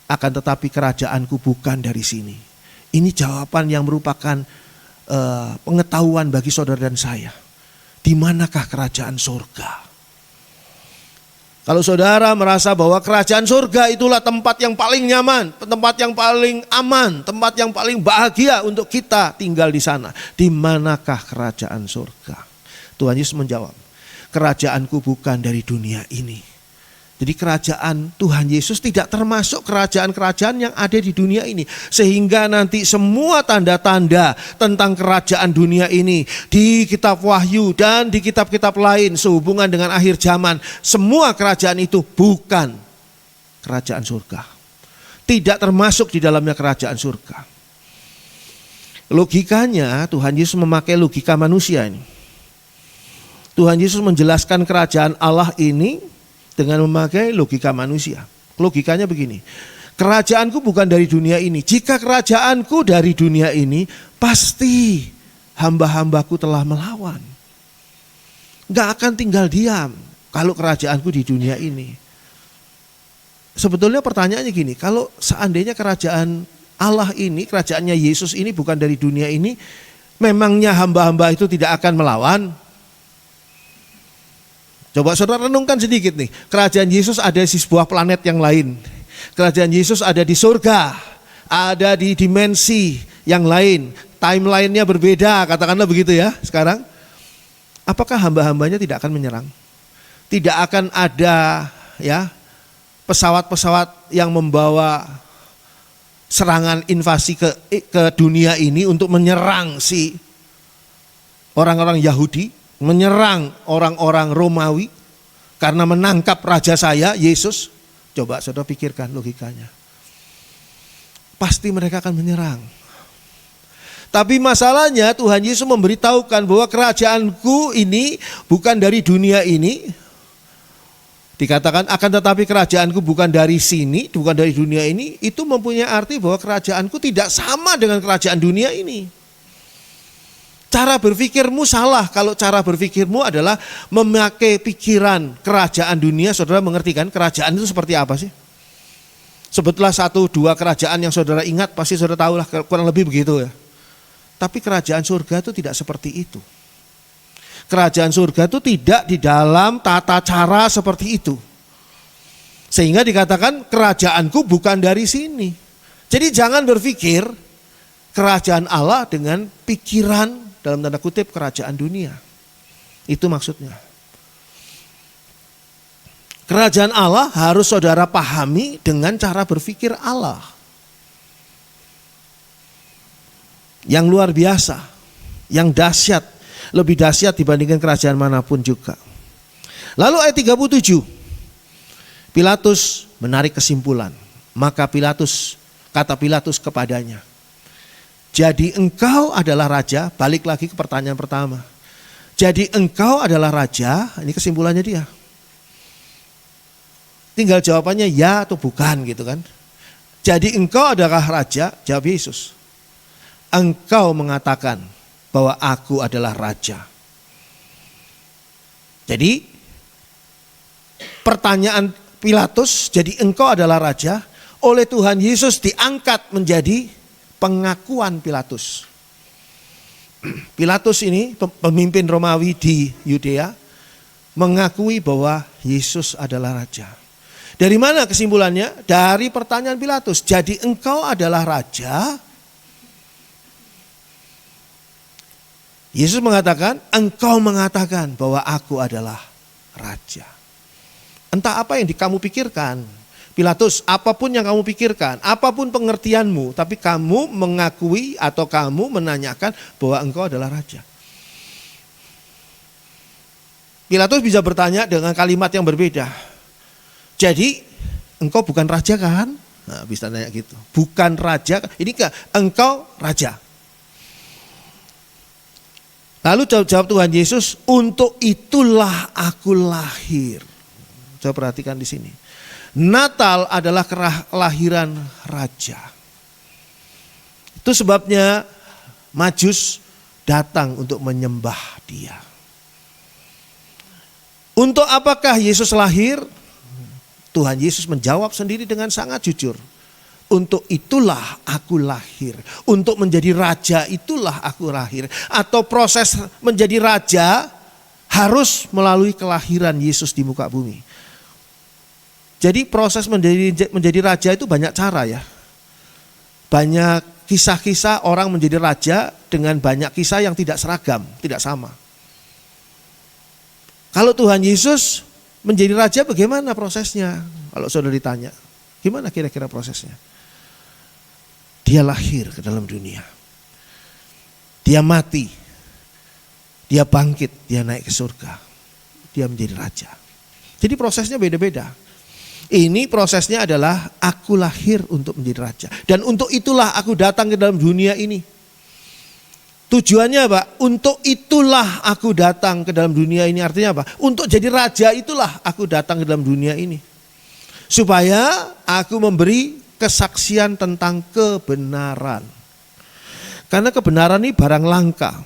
Akan tetapi kerajaanku bukan dari sini. Ini jawaban yang merupakan pengetahuan bagi saudara dan saya. Di manakah kerajaan surga? Kalau saudara merasa bahwa kerajaan surga itulah tempat yang paling nyaman, tempat yang paling aman, tempat yang paling bahagia untuk kita tinggal di sana. Di manakah kerajaan surga? Tuhan Yesus menjawab, kerajaanku bukan dari dunia ini. Jadi kerajaan Tuhan Yesus tidak termasuk kerajaan-kerajaan yang ada di dunia ini. Sehingga nanti semua tanda-tanda tentang kerajaan dunia ini di kitab Wahyu dan di kitab-kitab lain sehubungan dengan akhir zaman, semua kerajaan itu bukan kerajaan surga. Tidak termasuk di dalamnya kerajaan surga. Logikanya Tuhan Yesus memakai logika manusia ini. Tuhan Yesus menjelaskan kerajaan Allah ini dengan memakai logika manusia. Logikanya begini, kerajaanku bukan dari dunia ini. Jika kerajaanku dari dunia ini, pasti hamba-hambaku telah melawan. Gak akan tinggal diam kalau kerajaanku di dunia ini. Sebetulnya pertanyaannya gini, kalau seandainya kerajaan Allah ini, kerajaannya Yesus ini bukan dari dunia ini, memangnya hamba-hamba itu tidak akan melawan? Coba saudara renungkan sedikit nih, kerajaan Yesus ada di sebuah planet yang lain. Kerajaan Yesus ada di surga, ada di dimensi yang lain, timeline-nya berbeda, katakanlah begitu ya sekarang. Apakah hamba-hambanya tidak akan menyerang? Tidak akan ada ya pesawat-pesawat yang membawa serangan invasi ke dunia ini untuk menyerang si orang-orang Yahudi, menyerang orang-orang Romawi karena menangkap raja saya, Yesus. Coba saudara pikirkan logikanya. Pasti mereka akan menyerang. Tapi masalahnya Tuhan Yesus memberitahukan bahwa kerajaanku ini bukan dari dunia ini. Dikatakan akan tetapi kerajaanku bukan dari sini, bukan dari dunia ini, itu mempunyai arti bahwa kerajaanku tidak sama dengan kerajaan dunia ini. Cara berpikirmu salah kalau cara berpikirmu adalah memakai pikiran kerajaan dunia. Saudara mengerti kan kerajaan itu seperti apa sih? Sebutlah 1-2 kerajaan yang saudara ingat, pasti saudara tahu lah kurang lebih begitu ya. Tapi kerajaan surga itu tidak seperti itu. Kerajaan surga itu tidak di dalam tata cara seperti itu. Sehingga dikatakan kerajaanku bukan dari sini. Jadi jangan berpikir kerajaan Allah dengan pikiran dalam tanda kutip kerajaan dunia. Itu maksudnya. Kerajaan Allah harus saudara pahami dengan cara berpikir Allah. Yang luar biasa, yang dahsyat, lebih dahsyat dibandingkan kerajaan manapun juga. Lalu ayat 37, Pilatus menarik kesimpulan. Maka kata Pilatus kepadanya, jadi engkau adalah raja. Balik lagi ke pertanyaan pertama. Jadi engkau adalah raja, ini kesimpulannya dia. Tinggal jawabannya ya atau bukan gitu kan. Jadi engkau adalah raja, jawab Yesus. Engkau mengatakan bahwa aku adalah raja. Jadi pertanyaan Pilatus, jadi engkau adalah raja, oleh Tuhan Yesus diangkat menjadi pengakuan Pilatus. Pilatus ini pemimpin Romawi di Yudea mengakui bahwa Yesus adalah raja. Dari mana kesimpulannya? Dari pertanyaan Pilatus, jadi engkau adalah raja. Yesus mengatakan, engkau mengatakan bahwa aku adalah raja. Entah apa yang kamu pikirkan, Pilatus, apapun yang kamu pikirkan, apapun pengertianmu, tapi kamu mengakui atau kamu menanyakan bahwa engkau adalah raja. Pilatus bisa bertanya dengan kalimat yang berbeda. Jadi, engkau bukan raja kan? Nah, bisa nanya gitu. Bukan raja, ini enggak, engkau raja. Lalu jawab Tuhan Yesus, untuk itulah aku lahir. Coba perhatikan di sini. Natal adalah kelahiran raja. Itu sebabnya Majus datang untuk menyembah dia. Untuk apakah Yesus lahir? Tuhan Yesus menjawab sendiri dengan sangat jujur. Untuk itulah aku lahir. Untuk menjadi raja itulah aku lahir. Atau proses menjadi raja harus melalui kelahiran Yesus di muka bumi. Jadi proses menjadi raja itu banyak cara ya. Banyak kisah-kisah orang menjadi raja dengan banyak kisah yang tidak seragam, tidak sama. Kalau Tuhan Yesus menjadi raja bagaimana prosesnya? Kalau saudara ditanya, gimana kira-kira prosesnya? Dia lahir ke dalam dunia. Dia mati. Dia bangkit, dia naik ke surga. Dia menjadi raja. Jadi prosesnya beda-beda. Ini prosesnya adalah aku lahir untuk menjadi raja. Dan untuk itulah aku datang ke dalam dunia ini. Tujuannya apa? Untuk itulah aku datang ke dalam dunia ini. Artinya apa? Untuk jadi raja itulah aku datang ke dalam dunia ini. Supaya aku memberi kesaksian tentang kebenaran. Karena kebenaran ini barang langka.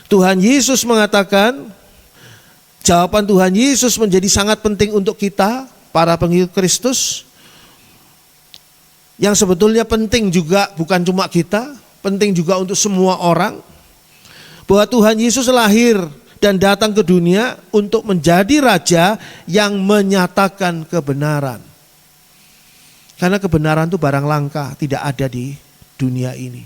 Tuhan Yesus mengatakan, jawaban Tuhan Yesus menjadi sangat penting untuk kita, para pengikut Kristus. Yang sebetulnya penting juga bukan cuma kita, penting juga untuk semua orang. Bahwa Tuhan Yesus lahir dan datang ke dunia untuk menjadi raja yang menyatakan kebenaran. Karena kebenaran itu barang langka, tidak ada di dunia ini.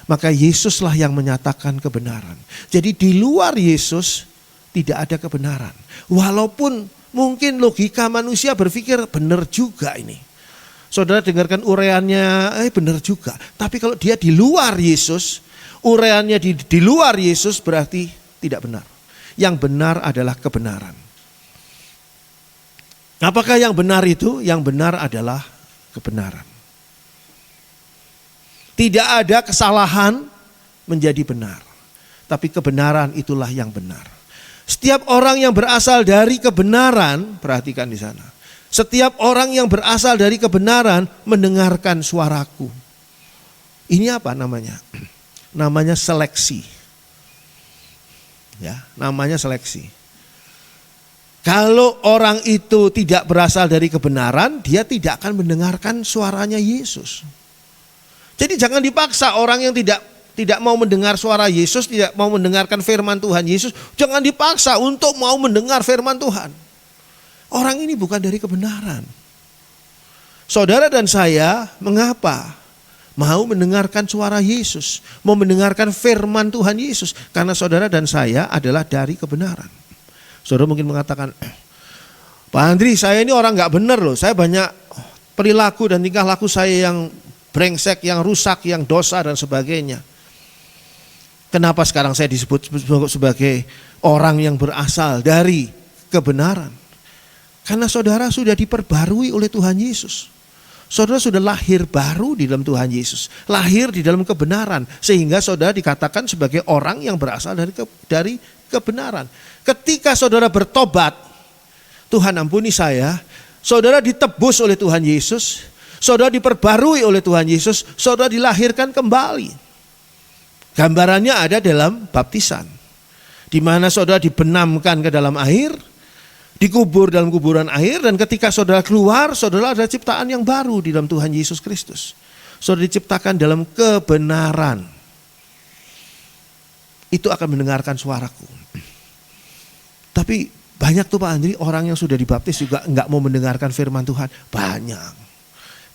Maka Yesuslah yang menyatakan kebenaran. Jadi di luar Yesus tidak ada kebenaran. Walaupun mungkin logika manusia berpikir benar juga ini. Saudara dengarkan uraiannya, benar juga. Tapi kalau dia di luar Yesus, uraiannya di luar Yesus berarti tidak benar. Yang benar adalah kebenaran. Apakah yang benar itu? Yang benar adalah kebenaran. Tidak ada kesalahan menjadi benar. Tapi kebenaran itulah yang benar. Setiap orang yang berasal dari kebenaran, perhatikan di sana. Setiap orang yang berasal dari kebenaran mendengarkan suaraku. Ini apa namanya? Namanya seleksi. Ya, namanya seleksi. Kalau orang itu tidak berasal dari kebenaran, dia tidak akan mendengarkan suaranya Yesus. Jadi jangan dipaksa orang yang tidak mau mendengar suara Yesus, tidak mau mendengarkan firman Tuhan Yesus, jangan dipaksa untuk mau mendengar firman Tuhan. Orang ini bukan dari kebenaran. Saudara dan saya, mengapa mau mendengarkan suara Yesus, mau mendengarkan firman Tuhan Yesus? Karena saudara dan saya adalah dari kebenaran. Saudara mungkin mengatakan, Pak Andri, saya ini orang gak benar loh, saya banyak perilaku dan tingkah laku saya yang brengsek, yang rusak, yang dosa dan sebagainya. Kenapa sekarang saya disebut sebagai orang yang berasal dari kebenaran? Karena saudara sudah diperbarui oleh Tuhan Yesus. Saudara sudah lahir baru di dalam Tuhan Yesus. Lahir di dalam kebenaran. Sehingga saudara dikatakan sebagai orang yang berasal dari kebenaran. Ketika saudara bertobat, Tuhan ampuni saya, saudara ditebus oleh Tuhan Yesus, saudara diperbarui oleh Tuhan Yesus, saudara dilahirkan kembali. Gambarannya ada dalam baptisan, di mana saudara dibenamkan ke dalam air, dikubur dalam kuburan air, dan ketika saudara keluar, saudara ada ciptaan yang baru di dalam Tuhan Yesus Kristus. Saudara diciptakan dalam kebenaran. Itu akan mendengarkan suaraku. Tapi banyak tuh Pak Andri, orang yang sudah dibaptis juga enggak mau mendengarkan firman Tuhan. Banyak.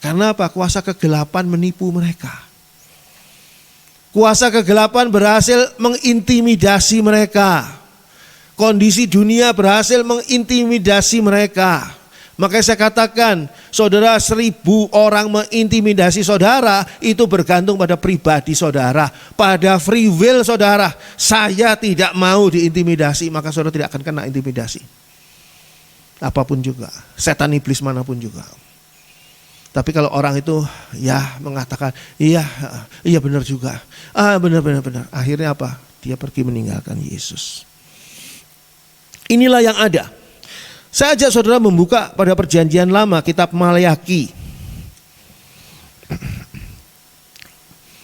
Karena apa? Kuasa kegelapan menipu mereka. Kuasa kegelapan berhasil mengintimidasi mereka. Kondisi dunia berhasil mengintimidasi mereka. Makanya saya katakan, saudara, 1.000 orang mengintimidasi saudara, itu bergantung pada pribadi saudara, pada free will saudara. Saya tidak mau diintimidasi, maka saudara tidak akan kena intimidasi. Apapun juga, setan iblis manapun juga. Tapi kalau orang itu ya mengatakan, iya benar juga, benar. Akhirnya apa? Dia pergi meninggalkan Yesus. Inilah yang ada. Saya ajak saudara membuka pada perjanjian lama kitab Maleakhi.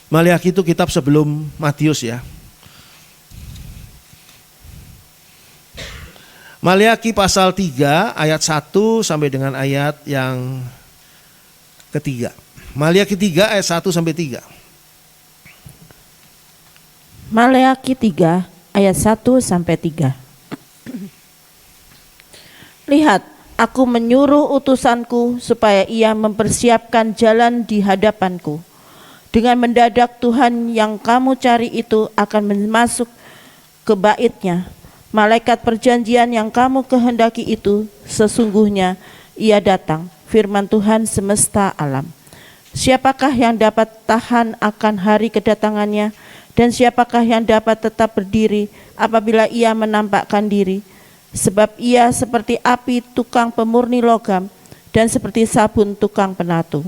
Maleakhi itu kitab sebelum Matius ya. Maleakhi pasal 3 ayat 1 sampai dengan ayat yang ketiga. Maleakhi 3 ayat 1 sampai 3. Maleakhi 3 ayat 1 sampai 3. Lihat, aku menyuruh utusanku supaya ia mempersiapkan jalan di hadapanku. Dengan mendadak Tuhan yang kamu cari itu akan masuk ke baitnya. Malaikat perjanjian yang kamu kehendaki itu sesungguhnya ia datang, firman Tuhan semesta alam. Siapakah yang dapat tahan akan hari kedatangannya, dan siapakah yang dapat tetap berdiri apabila ia menampakkan diri? Sebab ia seperti api tukang pemurni logam dan seperti sabun tukang penatu.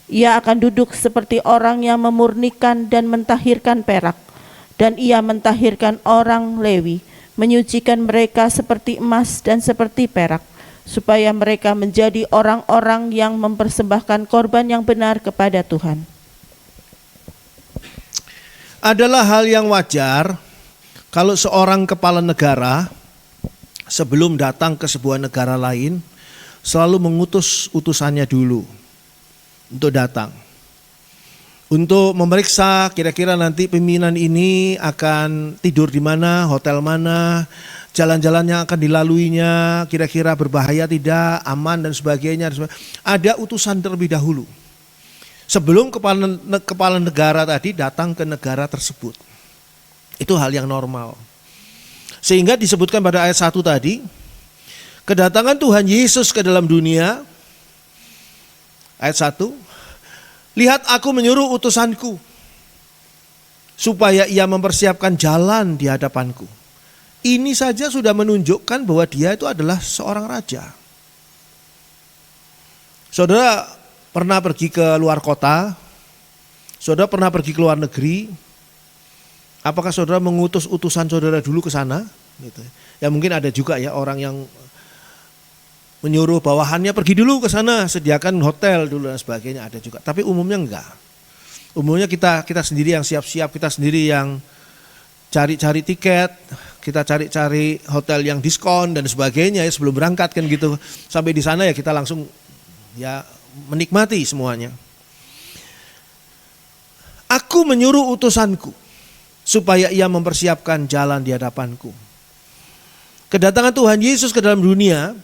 Ia akan duduk seperti orang yang memurnikan dan mentahirkan perak, dan ia mentahirkan orang Lewi, menyucikan mereka seperti emas dan seperti perak, supaya mereka menjadi orang-orang yang mempersembahkan korban yang benar kepada Tuhan. Adalah hal yang wajar kalau seorang kepala negara sebelum datang ke sebuah negara lain selalu mengutus utusannya dulu untuk datang, untuk memeriksa kira-kira nanti pimpinan ini akan tidur di mana, hotel mana, jalan-jalan yang akan dilaluinya kira-kira berbahaya tidak, aman dan sebagainya. Ada utusan terlebih dahulu sebelum kepala negara tadi datang ke negara tersebut. Itu hal yang normal. Sehingga disebutkan pada ayat 1 tadi, kedatangan Tuhan Yesus ke dalam dunia, ayat 1, lihat aku menyuruh utusanku, supaya ia mempersiapkan jalan di hadapanku. Ini saja sudah menunjukkan bahwa dia itu adalah seorang raja. Saudara pernah pergi ke luar kota, saudara pernah pergi ke luar negeri, apakah saudara mengutus utusan saudara dulu ke sana? gitu. Ya mungkin ada juga ya orang yang menyuruh bawahannya pergi dulu ke sana, sediakan hotel dulu dan sebagainya, ada juga. Tapi umumnya enggak. Umumnya kita sendiri yang siap-siap, kita sendiri yang cari-cari tiket, kita cari-cari hotel yang diskon dan sebagainya ya sebelum berangkat kan gitu. Sampai di sana ya kita langsung ya menikmati semuanya. Aku menyuruh utusanku supaya ia mempersiapkan jalan di hadapanku. Kedatangan Tuhan Yesus ke dalam dunia,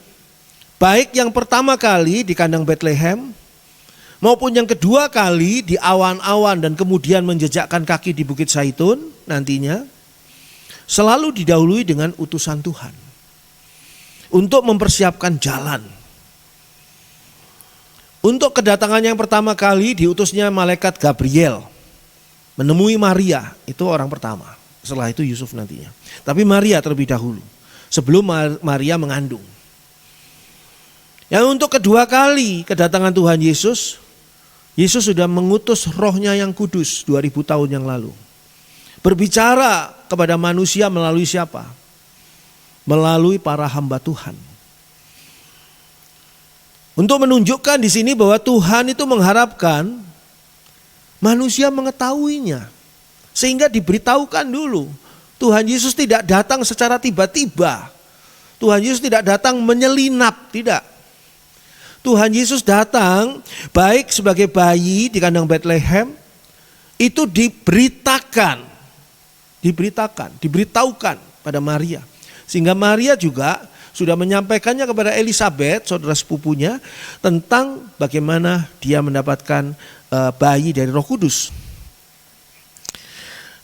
baik yang pertama kali di kandang Bethlehem, maupun yang kedua kali di awan-awan dan kemudian menjejakkan kaki di Bukit Zaitun nantinya, selalu didahului dengan utusan Tuhan untuk mempersiapkan jalan. Untuk kedatangan yang pertama kali diutusnya malaikat Gabriel menemui Maria, itu orang pertama. Setelah itu Yusuf nantinya. Tapi Maria terlebih dahulu, sebelum Maria mengandung. Yang untuk kedua kali kedatangan Tuhan Yesus, Yesus sudah mengutus Rohnya yang kudus 2000 tahun yang lalu. Berbicara kepada manusia melalui siapa? Melalui para hamba Tuhan. Untuk menunjukkan di sini bahwa Tuhan itu mengharapkan manusia mengetahuinya. Sehingga diberitahukan dulu. Tuhan Yesus tidak datang secara tiba-tiba. Tuhan Yesus tidak datang menyelinap, tidak. Tuhan Yesus datang baik sebagai bayi di kandang Bethlehem, itu diberitahukan pada Maria. Sehingga Maria juga sudah menyampaikannya kepada Elisabet, saudara sepupunya, tentang bagaimana dia mendapatkan bayi dari Roh Kudus.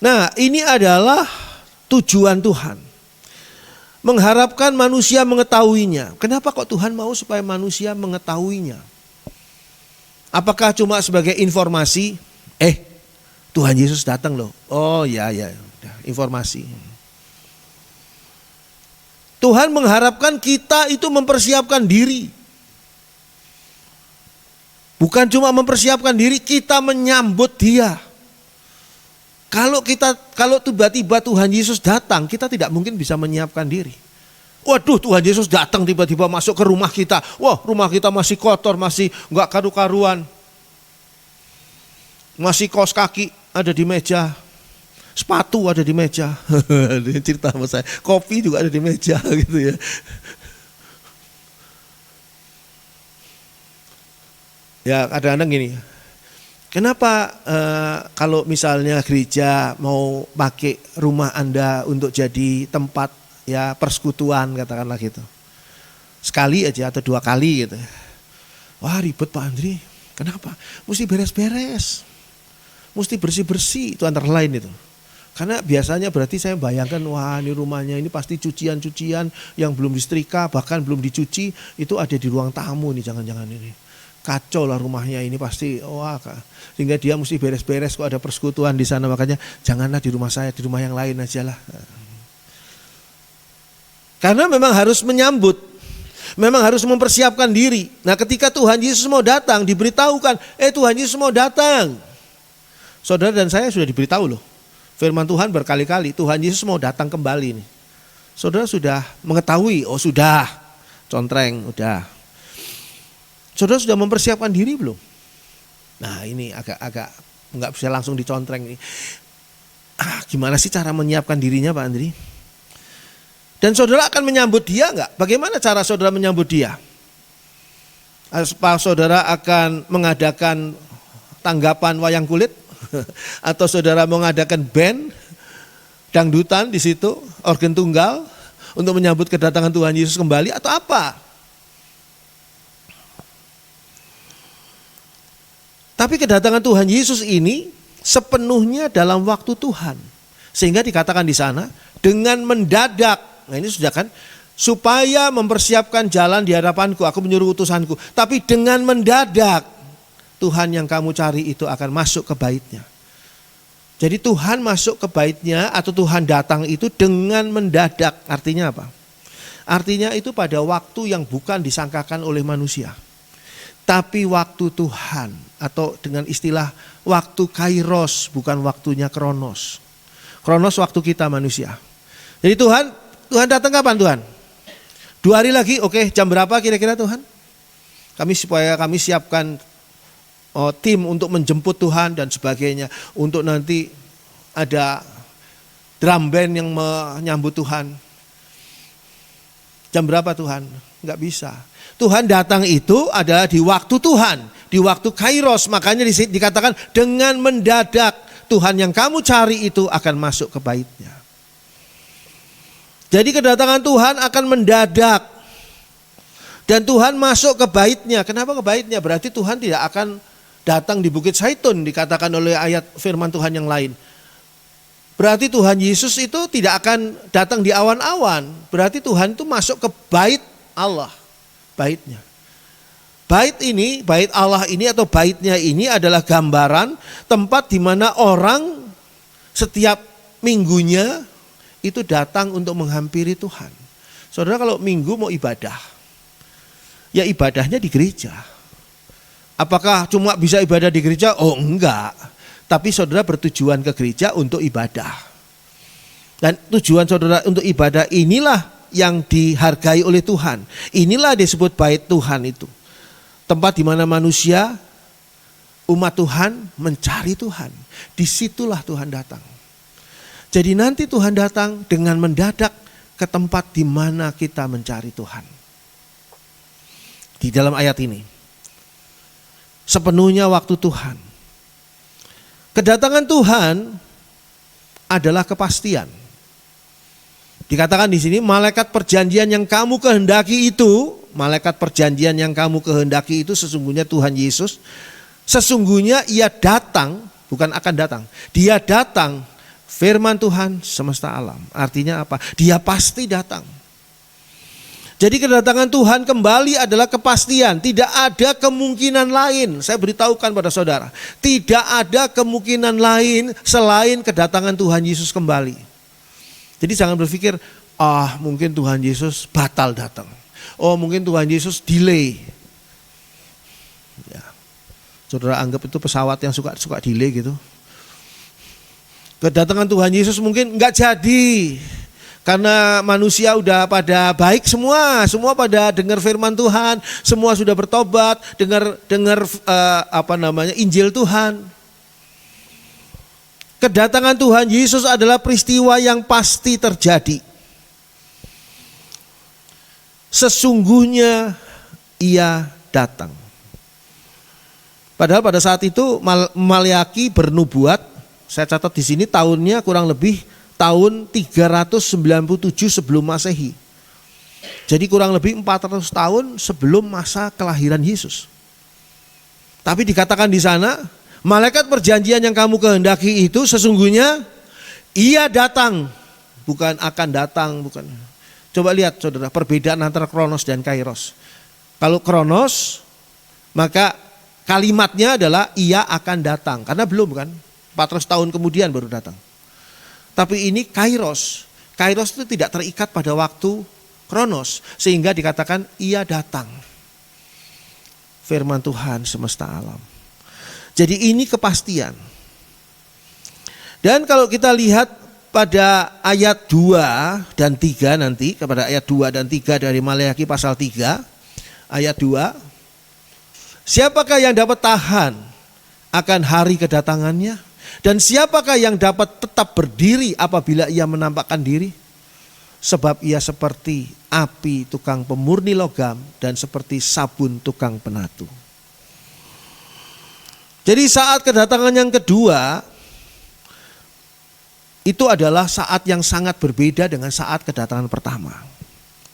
Nah, ini adalah tujuan Tuhan. Mengharapkan manusia mengetahuinya. Kenapa kok Tuhan mau supaya manusia mengetahuinya? Apakah cuma sebagai informasi? Tuhan Yesus datang loh. Oh ya, informasi. Tuhan mengharapkan kita itu mempersiapkan diri. Bukan cuma mempersiapkan diri, kita menyambut Dia. Kalau tiba-tiba Tuhan Yesus datang, kita tidak mungkin bisa menyiapkan diri. Waduh, Tuhan Yesus datang tiba-tiba masuk ke rumah kita. Wah, rumah kita masih kotor, masih enggak karu-karuan. Masih kaos kaki ada di meja. Sepatu ada di meja. Cerita sama saya. Kopi juga ada di meja gitu ya. Ya, kadang-kadang gini. Kenapa kalau misalnya gereja mau pakai rumah Anda untuk jadi tempat ya persekutuan katakanlah gitu. Sekali aja atau 2 kali gitu. Wah, ribet Pak Andri. Kenapa? Mesti beres-beres. Mesti bersih-bersih, itu antara lain itu. Karena biasanya berarti saya bayangkan, wah ini rumahnya ini pasti cucian-cucian yang belum disetrika, bahkan belum dicuci, itu ada di ruang tamu nih, jangan-jangan ini. Kacau lah rumahnya ini pasti, wah, sehingga dia mesti beres-beres kok ada persekutuan di sana, makanya janganlah di rumah saya, di rumah yang lain aja lah. Karena memang harus menyambut, memang harus mempersiapkan diri. Nah, ketika Tuhan Yesus mau datang, diberitahukan, Tuhan Yesus mau datang. Saudara dan saya sudah diberitahu loh, firman Tuhan berkali-kali, Tuhan Yesus mau datang kembali nih. Saudara sudah mengetahui, oh sudah, contreng, udah. Saudara sudah mempersiapkan diri belum? Nah ini agak nggak bisa langsung dicontreng nih. Gimana sih cara menyiapkan dirinya Pak Andri? Dan saudara akan menyambut dia nggak? Bagaimana cara saudara menyambut dia? Apa saudara akan mengadakan tanggapan wayang kulit? Atau saudara mengadakan band dangdutan di situ, organ tunggal untuk menyambut kedatangan Tuhan Yesus kembali atau apa? Tapi kedatangan Tuhan Yesus ini sepenuhnya dalam waktu Tuhan. Sehingga dikatakan di sana dengan mendadak. Nah ini sudah kan, supaya mempersiapkan jalan di hadapanku, aku menyuruh utusanku. Tapi dengan mendadak Tuhan yang kamu cari itu akan masuk ke baitnya. Jadi Tuhan masuk ke baitnya atau Tuhan datang itu dengan mendadak. Artinya apa? Artinya itu pada waktu yang bukan disangkakan oleh manusia. Tapi waktu Tuhan, atau dengan istilah waktu kairos, bukan waktunya kronos. Kronos waktu kita manusia. Jadi Tuhan Tuhan datang kapan Tuhan? 2 hari lagi, oke, jam berapa kira-kira Tuhan? Supaya kami siapkan tim untuk menjemput Tuhan dan sebagainya. Untuk nanti ada drum band yang menyambut Tuhan. Jam berapa Tuhan? Enggak bisa. Tuhan datang itu adalah di waktu Tuhan, di waktu Kairos. Makanya dikatakan dengan mendadak Tuhan yang kamu cari itu akan masuk ke baitnya. Jadi kedatangan Tuhan akan mendadak. Dan Tuhan masuk ke baitnya. Kenapa ke baitnya? Berarti Tuhan tidak akan datang di Bukit Zaitun, dikatakan oleh ayat firman Tuhan yang lain. Berarti Tuhan Yesus itu tidak akan datang di awan-awan. Berarti Tuhan itu masuk ke bait Allah, baitnya. Bait ini, bait Allah ini atau baitnya ini adalah gambaran tempat di mana orang setiap minggunya itu datang untuk menghampiri Tuhan. Saudara kalau minggu mau ibadah, ya ibadahnya di gereja. Apakah cuma bisa ibadah di gereja? Oh enggak. Tapi saudara bertujuan ke gereja untuk ibadah. Dan tujuan saudara untuk ibadah inilah yang dihargai oleh Tuhan. Inilah disebut bait Tuhan itu. Tempat di mana manusia, umat Tuhan mencari Tuhan. Disitulah Tuhan datang. Jadi nanti Tuhan datang dengan mendadak ke tempat di mana kita mencari Tuhan. Di dalam ayat ini. Sepenuhnya waktu Tuhan. Kedatangan Tuhan adalah kepastian. Dikatakan di sini malaikat perjanjian yang kamu kehendaki itu, malaikat perjanjian yang kamu kehendaki itu sesungguhnya Tuhan Yesus. Sesungguhnya ia datang, bukan akan datang. Dia datang, firman Tuhan semesta alam. Artinya apa? Dia pasti datang. Jadi kedatangan Tuhan kembali adalah kepastian. Tidak ada kemungkinan lain. Saya beritahukan pada saudara. Tidak ada kemungkinan lain selain kedatangan Tuhan Yesus kembali. Jadi jangan berpikir, mungkin Tuhan Yesus batal datang. Oh mungkin Tuhan Yesus delay. Ya. Saudara anggap itu pesawat yang suka delay gitu. Kedatangan Tuhan Yesus mungkin enggak jadi. Karena manusia udah pada baik semua pada dengar firman Tuhan, semua sudah bertobat, dengar Injil Tuhan. Kedatangan Tuhan Yesus adalah peristiwa yang pasti terjadi. Sesungguhnya ia datang. Padahal pada saat itu Maliaki bernubuat, saya catat di sini tahunnya kurang lebih tahun 397 sebelum Masehi. Jadi kurang lebih 400 tahun sebelum masa kelahiran Yesus. Tapi dikatakan di sana, malaikat perjanjian yang kamu kehendaki itu sesungguhnya ia datang, bukan akan datang, bukan. Coba lihat saudara, perbedaan antara Kronos dan Kairos. Kalau Kronos, maka kalimatnya adalah ia akan datang, karena belum kan, 400 tahun kemudian baru datang. Tapi ini Kairos. Kairos itu tidak terikat pada waktu Kronos. Sehingga dikatakan ia datang. Firman Tuhan semesta alam. Jadi ini kepastian. Dan kalau kita lihat pada ayat 2 dan 3 nanti. Kepada ayat 2 dan 3 dari Maleakhi pasal 3. Ayat 2. Siapakah yang dapat tahan akan hari kedatangannya? Dan siapakah yang dapat tetap berdiri apabila ia menampakkan diri? Sebab ia seperti api tukang pemurni logam dan seperti sabun tukang penatu. Jadi saat kedatangan yang kedua, itu adalah saat yang sangat berbeda dengan saat kedatangan pertama.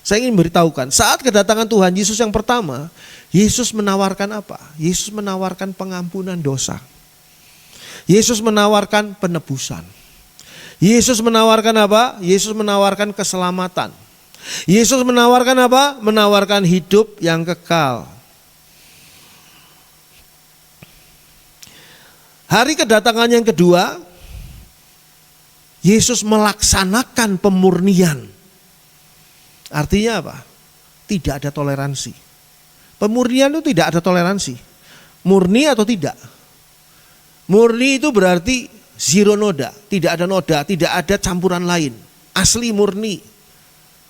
Saya ingin beritahukan, saat kedatangan Tuhan Yesus yang pertama, Yesus menawarkan apa? Yesus menawarkan pengampunan dosa. Yesus menawarkan penebusan. Yesus menawarkan apa? Yesus menawarkan keselamatan. Yesus menawarkan apa? Menawarkan hidup yang kekal. Hari kedatangan yang kedua, Yesus melaksanakan pemurnian. Artinya apa? Tidak ada toleransi. Pemurnian itu tidak ada toleransi. Murni atau tidak? Murni itu berarti zero noda, tidak ada campuran lain, asli murni.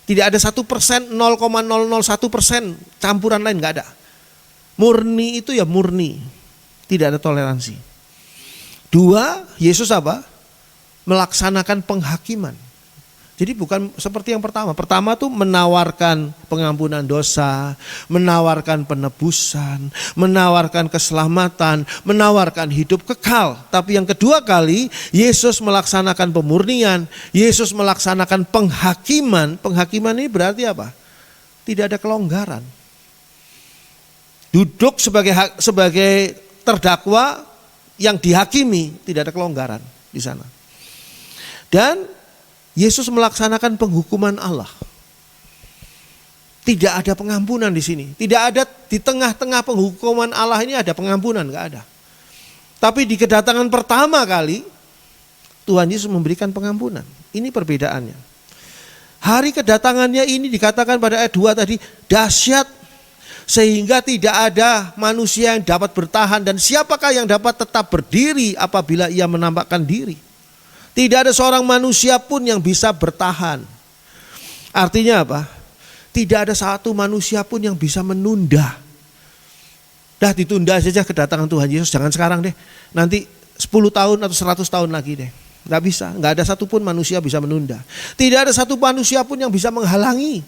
Tidak ada 1%, 0,001% campuran lain, nggak ada. Murni itu ya murni, tidak ada toleransi. Dua, Yesus apa? Melaksanakan penghakiman. Jadi bukan seperti yang pertama. Pertama tuh menawarkan pengampunan dosa, menawarkan penebusan, menawarkan keselamatan, menawarkan hidup kekal. Tapi yang kedua kali, Yesus melaksanakan pemurnian, Yesus melaksanakan penghakiman. Penghakiman ini berarti apa? Tidak ada kelonggaran. Duduk sebagai terdakwa yang dihakimi, tidak ada kelonggaran di sana. Dan Yesus melaksanakan penghukuman Allah. Tidak ada pengampunan di sini. Tidak ada di tengah-tengah penghukuman Allah ini ada pengampunan, enggak ada. Tapi di kedatangan pertama kali Tuhan Yesus memberikan pengampunan. Ini perbedaannya. Hari kedatangannya ini dikatakan pada ayat 2 tadi dahsyat sehingga tidak ada manusia yang dapat bertahan, dan siapakah yang dapat tetap berdiri apabila ia menampakkan diri? Tidak ada seorang manusia pun yang bisa bertahan. Artinya apa? Tidak ada satu manusia pun yang bisa menunda. Dah ditunda saja kedatangan Tuhan Yesus, jangan sekarang deh. Nanti 10 tahun atau 100 tahun lagi deh. Nggak bisa, nggak ada satupun manusia bisa menunda. Tidak ada satu manusia pun yang bisa menghalangi.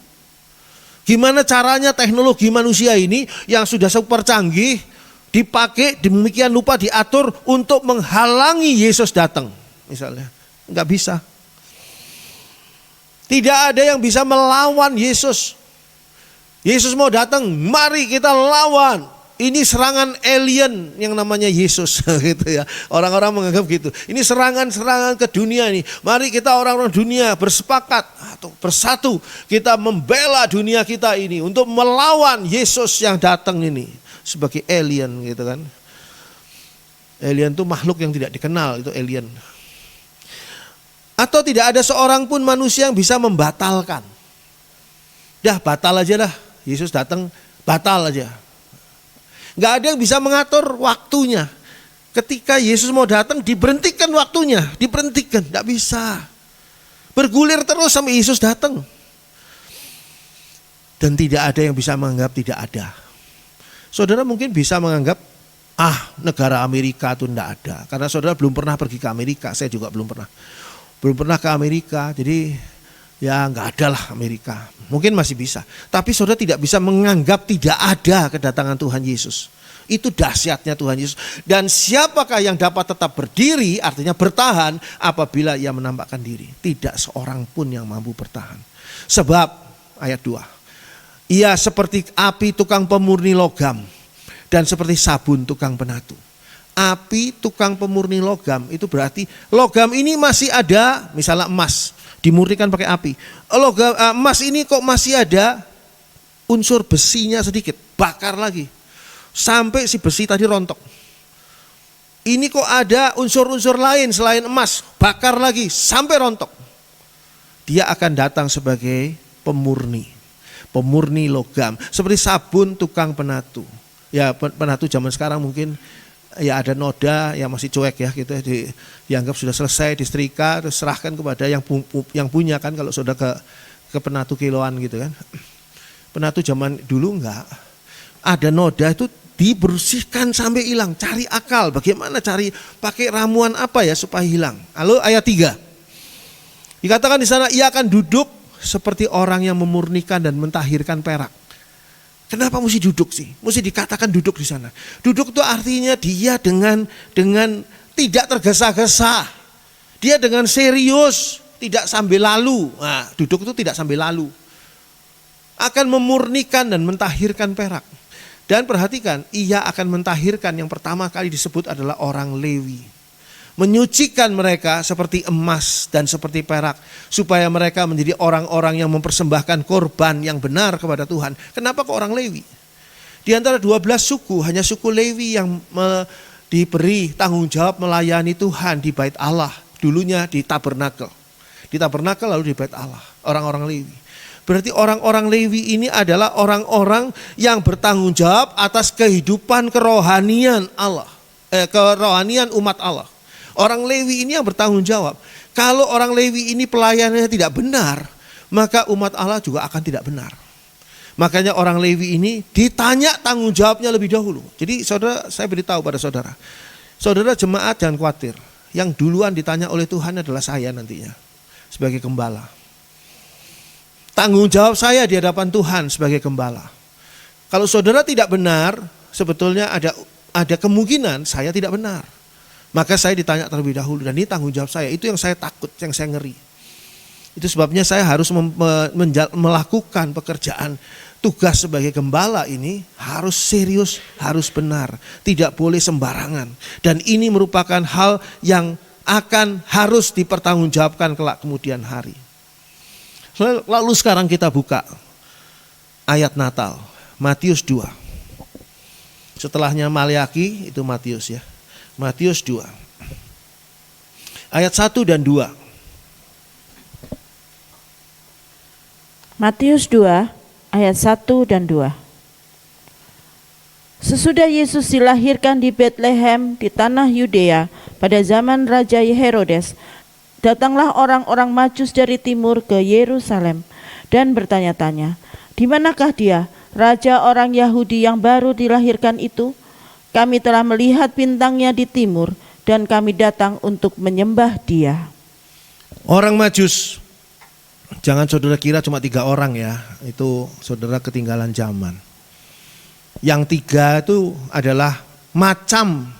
Gimana caranya teknologi manusia ini yang sudah super canggih dipakai demikian lupa diatur untuk menghalangi Yesus datang misalnya. Nggak bisa. Tidak ada yang bisa melawan Yesus. Yesus mau datang, mari kita lawan. Ini serangan alien yang namanya Yesus gitu ya. Orang-orang menganggap gitu. Ini serangan-serangan ke dunia nih. Mari kita orang-orang dunia bersepakat atau bersatu, kita membela dunia kita ini untuk melawan Yesus yang datang ini sebagai alien gitu kan. Alien itu makhluk yang tidak dikenal, itu alien. Atau tidak ada seorang pun manusia yang bisa membatalkan. Dah batal aja dah. Yesus datang batal aja. Gak ada yang bisa mengatur waktunya. Ketika Yesus mau datang diberhentikan waktunya. Diberhentikan, gak bisa. Bergulir terus sampai Yesus datang. Dan tidak ada yang bisa menganggap tidak ada. Saudara mungkin bisa menganggap negara Amerika itu tidak ada. Karena saudara belum pernah pergi ke Amerika. Saya juga belum pernah. Belum pernah ke Amerika, jadi ya nggak ada lah Amerika. Mungkin masih bisa. Tapi saudara tidak bisa menganggap tidak ada kedatangan Tuhan Yesus. Itu dahsyatnya Tuhan Yesus. Dan siapakah yang dapat tetap berdiri, artinya bertahan apabila ia menampakkan diri. Tidak seorang pun yang mampu bertahan. Sebab, ayat 2. Ia seperti api tukang pemurni logam dan seperti sabun tukang penatu. Api tukang pemurni logam itu berarti logam ini masih ada, misalnya emas dimurnikan pakai api. Emas ini kok masih ada unsur besinya sedikit, bakar lagi sampai si besi tadi rontok. Ini kok ada unsur-unsur lain selain emas, bakar lagi sampai rontok. Dia akan datang sebagai pemurni logam, seperti sabun tukang penatu. Ya penatu zaman sekarang mungkin ya ada noda yang masih cuek ya gitu, dianggap sudah selesai disetrika terus serahkan kepada yang punya kan, kalau sudah ke penatu kiloan gitu kan. Penatu zaman dulu enggak, ada noda itu dibersihkan sampai hilang, cari akal bagaimana cari pakai ramuan apa ya supaya hilang. Lalu ayat 3 dikatakan di sana ia akan duduk seperti orang yang memurnikan dan mentahirkan perak. Kenapa mesti duduk sih? Mesti dikatakan duduk di sana. Duduk itu artinya dia dengan tidak tergesa-gesa. Dia dengan serius, tidak sambil lalu. Nah, duduk itu tidak sambil lalu. Akan memurnikan dan mentahirkan perak. Dan perhatikan, ia akan mentahirkan, yang pertama kali disebut adalah orang Lewi. Menyucikan mereka seperti emas dan seperti perak, supaya mereka menjadi orang-orang yang mempersembahkan korban yang benar kepada Tuhan. Kenapa kok orang Lewi? Di antara 12 suku, hanya suku Lewi yang diberi tanggung jawab melayani Tuhan di bait Allah. Dulunya di tabernakel. Di tabernakel lalu di bait Allah, orang-orang Lewi. Berarti orang-orang Lewi ini adalah orang-orang yang bertanggung jawab atas kehidupan kerohanian Allah, kerohanian umat Allah. Orang Lewi ini yang bertanggung jawab. Kalau orang Lewi ini pelayanannya tidak benar, maka umat Allah juga akan tidak benar. Makanya orang Lewi ini ditanya tanggung jawabnya lebih dahulu. Jadi saudara, saya beritahu pada saudara, saudara jemaat jangan khawatir. Yang duluan ditanya oleh Tuhan adalah saya nantinya sebagai gembala. Tanggung jawab saya di hadapan Tuhan sebagai gembala. Kalau saudara tidak benar, sebetulnya ada kemungkinan saya tidak benar. Maka saya ditanya terlebih dahulu, dan ini tanggung jawab saya. Itu yang saya takut, yang saya ngeri. Itu sebabnya saya harus melakukan pekerjaan tugas sebagai gembala ini harus serius, harus benar, tidak boleh sembarangan. Dan ini merupakan hal yang harus dipertanggungjawabkan kelak kemudian hari. Lalu sekarang kita buka ayat Natal, Matius 2. Setelahnya Maleaki itu Matius ya. Matius 2. Ayat 1 dan 2. Matius 2 ayat 1 dan 2. Sesudah Yesus dilahirkan di Betlehem di tanah Yudea pada zaman Raja Herodes, datanglah orang-orang Majus dari timur ke Yerusalem dan bertanya-tanya, "Di manakah dia, raja orang Yahudi yang baru dilahirkan itu? Kami telah melihat bintangnya di timur dan kami datang untuk menyembah dia." Orang Majus, jangan saudara kira cuma 3 orang ya, itu saudara ketinggalan zaman. Yang 3 itu adalah macam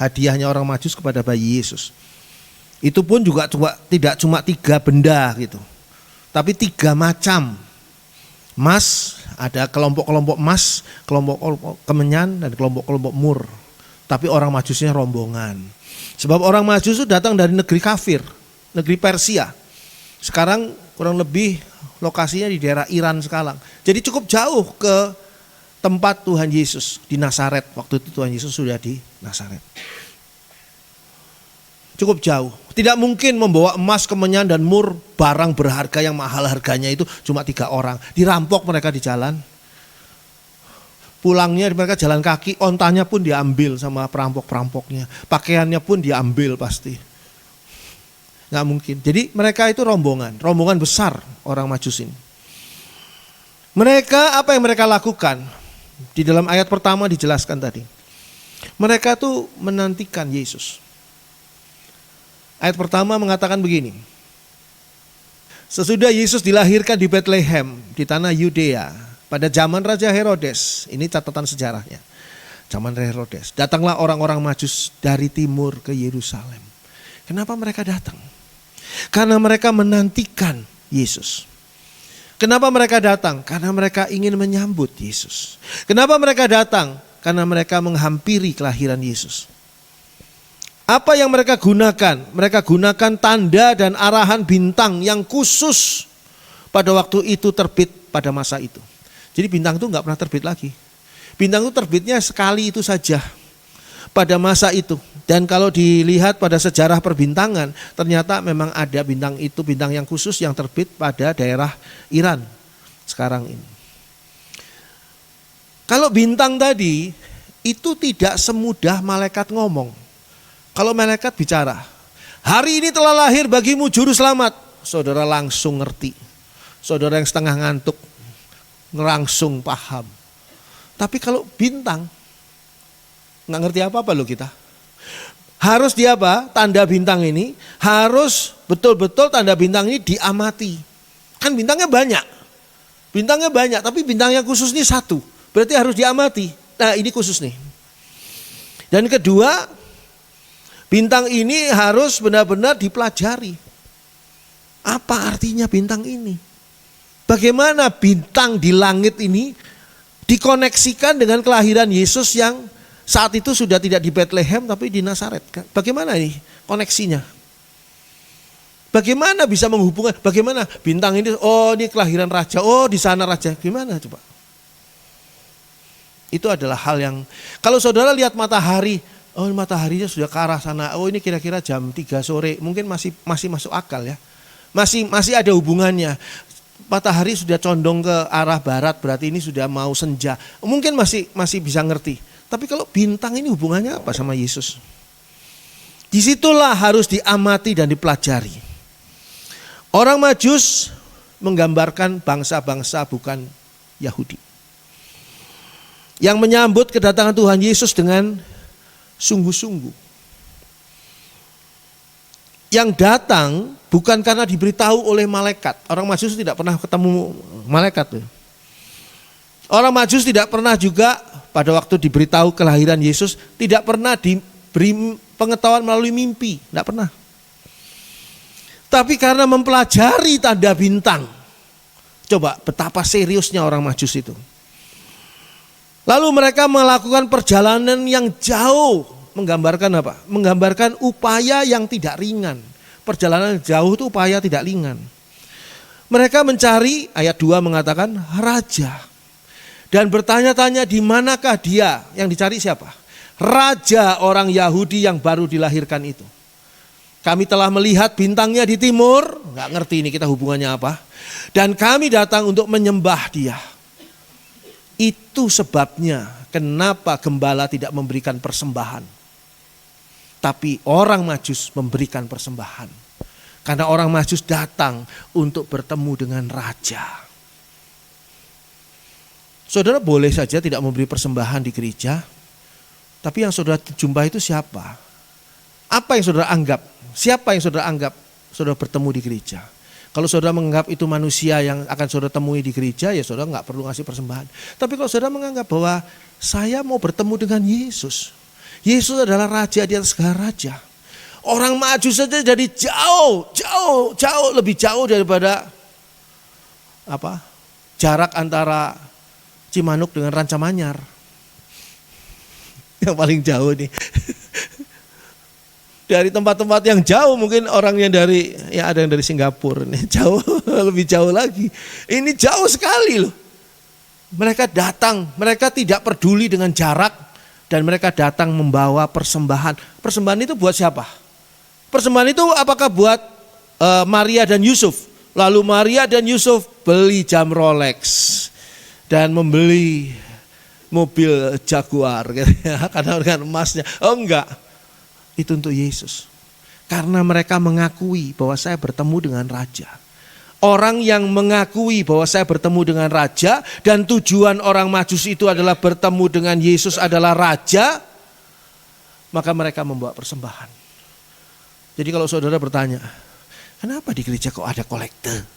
hadiahnya orang Majus kepada bayi Yesus. Itu pun juga tidak cuma 3 benda gitu, tapi 3 macam. Mas, ada kelompok-kelompok mas, kelompok kemenyan, dan kelompok-kelompok mur. Tapi orang Majusnya rombongan. Sebab orang Majus itu datang dari negeri kafir, negeri Persia. Sekarang kurang lebih lokasinya di daerah Iran sekarang. Jadi cukup jauh ke tempat Tuhan Yesus di Nazaret. Waktu itu Tuhan Yesus sudah di Nazaret. Cukup jauh. Tidak mungkin membawa emas, kemenyan, dan mur, barang berharga yang mahal harganya itu cuma 3 orang. Dirampok mereka di jalan. Pulangnya mereka jalan kaki, ontanya pun diambil sama perampok-perampoknya. Pakaiannya pun diambil pasti. Nggak mungkin. Jadi mereka itu rombongan besar orang Majus ini. Mereka, apa yang mereka lakukan? Di dalam ayat pertama dijelaskan tadi. Mereka tuh menantikan Yesus. Ayat pertama mengatakan begini. Sesudah Yesus dilahirkan di Betlehem, di tanah Yudea, pada zaman Raja Herodes, ini catatan sejarahnya. Zaman Herodes, datanglah orang-orang Majus dari timur ke Yerusalem. Kenapa mereka datang? Karena mereka menantikan Yesus. Kenapa mereka datang? Karena mereka ingin menyambut Yesus. Kenapa mereka datang? Karena mereka menghampiri kelahiran Yesus. Apa yang mereka gunakan? Mereka gunakan tanda dan arahan bintang yang khusus pada waktu itu terbit pada masa itu. Jadi bintang itu nggak pernah terbit lagi. Bintang itu terbitnya sekali itu saja pada masa itu. Dan kalau dilihat pada sejarah perbintangan, ternyata memang ada bintang itu, bintang yang khusus yang terbit pada daerah Iran sekarang ini. Kalau bintang tadi itu tidak semudah malaikat ngomong. Kalau malaikat bicara, hari ini telah lahir bagimu juru selamat, saudara langsung ngerti. Saudara yang setengah ngantuk langsung paham. Tapi kalau bintang nggak ngerti apa-apa loh kita. Harus dia apa? Tanda bintang ini harus betul-betul tanda bintang ini diamati. Kan bintangnya banyak. Bintangnya banyak, tapi bintang yang khusus ini 1. Berarti harus diamati. Nah, ini khusus nih. Dan kedua, bintang ini harus benar-benar dipelajari. Apa artinya bintang ini? Bagaimana bintang di langit ini dikoneksikan dengan kelahiran Yesus yang saat itu sudah tidak di Bethlehem tapi di Nazaret. Bagaimana ini koneksinya? Bagaimana bisa menghubungkan? Bagaimana bintang ini? Oh, ini kelahiran raja. Oh, di sana raja. Gimana coba? Itu adalah hal yang kalau saudara lihat matahari, oh mataharinya sudah ke arah sana. Oh, ini kira-kira jam 3 sore. Mungkin masih masuk akal ya. Masih ada hubungannya. Matahari sudah condong ke arah barat, berarti ini sudah mau senja. Mungkin masih bisa ngerti. Tapi kalau bintang ini hubungannya apa sama Yesus? Disitulah harus diamati dan dipelajari. Orang Majus menggambarkan bangsa-bangsa bukan Yahudi. Yang menyambut kedatangan Tuhan Yesus dengan sungguh-sungguh. Yang datang bukan karena diberitahu oleh malaikat. Orang Majus tidak pernah ketemu malaikat. Orang Majus tidak pernah juga pada waktu diberitahu kelahiran Yesus, tidak pernah diberi pengetahuan melalui mimpi, tidak pernah. Tapi karena mempelajari tanda bintang. Coba betapa seriusnya orang Majus itu. Lalu mereka melakukan perjalanan yang jauh. Menggambarkan apa? Menggambarkan upaya yang tidak ringan. Perjalanan jauh itu upaya tidak ringan. Mereka mencari, ayat 2 mengatakan, raja. Dan bertanya-tanya di manakah dia, yang dicari siapa? Raja orang Yahudi yang baru dilahirkan itu. Kami telah melihat bintangnya di timur, nggak ngerti ini kita hubungannya apa. Dan kami datang untuk menyembah dia. Itu sebabnya kenapa gembala tidak memberikan persembahan. Tapi orang Majus memberikan persembahan. Karena orang Majus datang untuk bertemu dengan raja. Saudara boleh saja tidak memberi persembahan di gereja, tapi yang saudara jumpa itu siapa? Apa yang saudara anggap? Siapa yang saudara anggap saudara bertemu di gereja? Kalau saudara menganggap itu manusia yang akan saudara temui di gereja, ya saudara nggak perlu ngasih persembahan. Tapi kalau saudara menganggap bahwa saya mau bertemu dengan Yesus, Yesus adalah raja di atas segala raja. Orang Majus saja jadi jauh lebih jauh daripada jarak antara Cimanuk dengan Rancamanyar. Yang paling jauh nih. Dari tempat-tempat yang jauh mungkin orang yang dari, ya ada yang dari Singapura nih, jauh, lebih jauh lagi. Ini jauh sekali loh. Mereka datang, mereka tidak peduli dengan jarak dan mereka datang membawa persembahan. Persembahan itu buat siapa? Persembahan itu apakah buat Maria dan Yusuf? Lalu Maria dan Yusuf beli jam Rolex dan membeli mobil Jaguar karena dengan emasnya. Oh enggak. Itu untuk Yesus. Karena mereka mengakui bahwa saya bertemu dengan raja. Orang yang mengakui bahwa saya bertemu dengan raja dan tujuan orang Majus itu adalah bertemu dengan Yesus adalah raja, maka mereka membawa persembahan. Jadi kalau saudara bertanya, kenapa di gereja kok ada kolekte?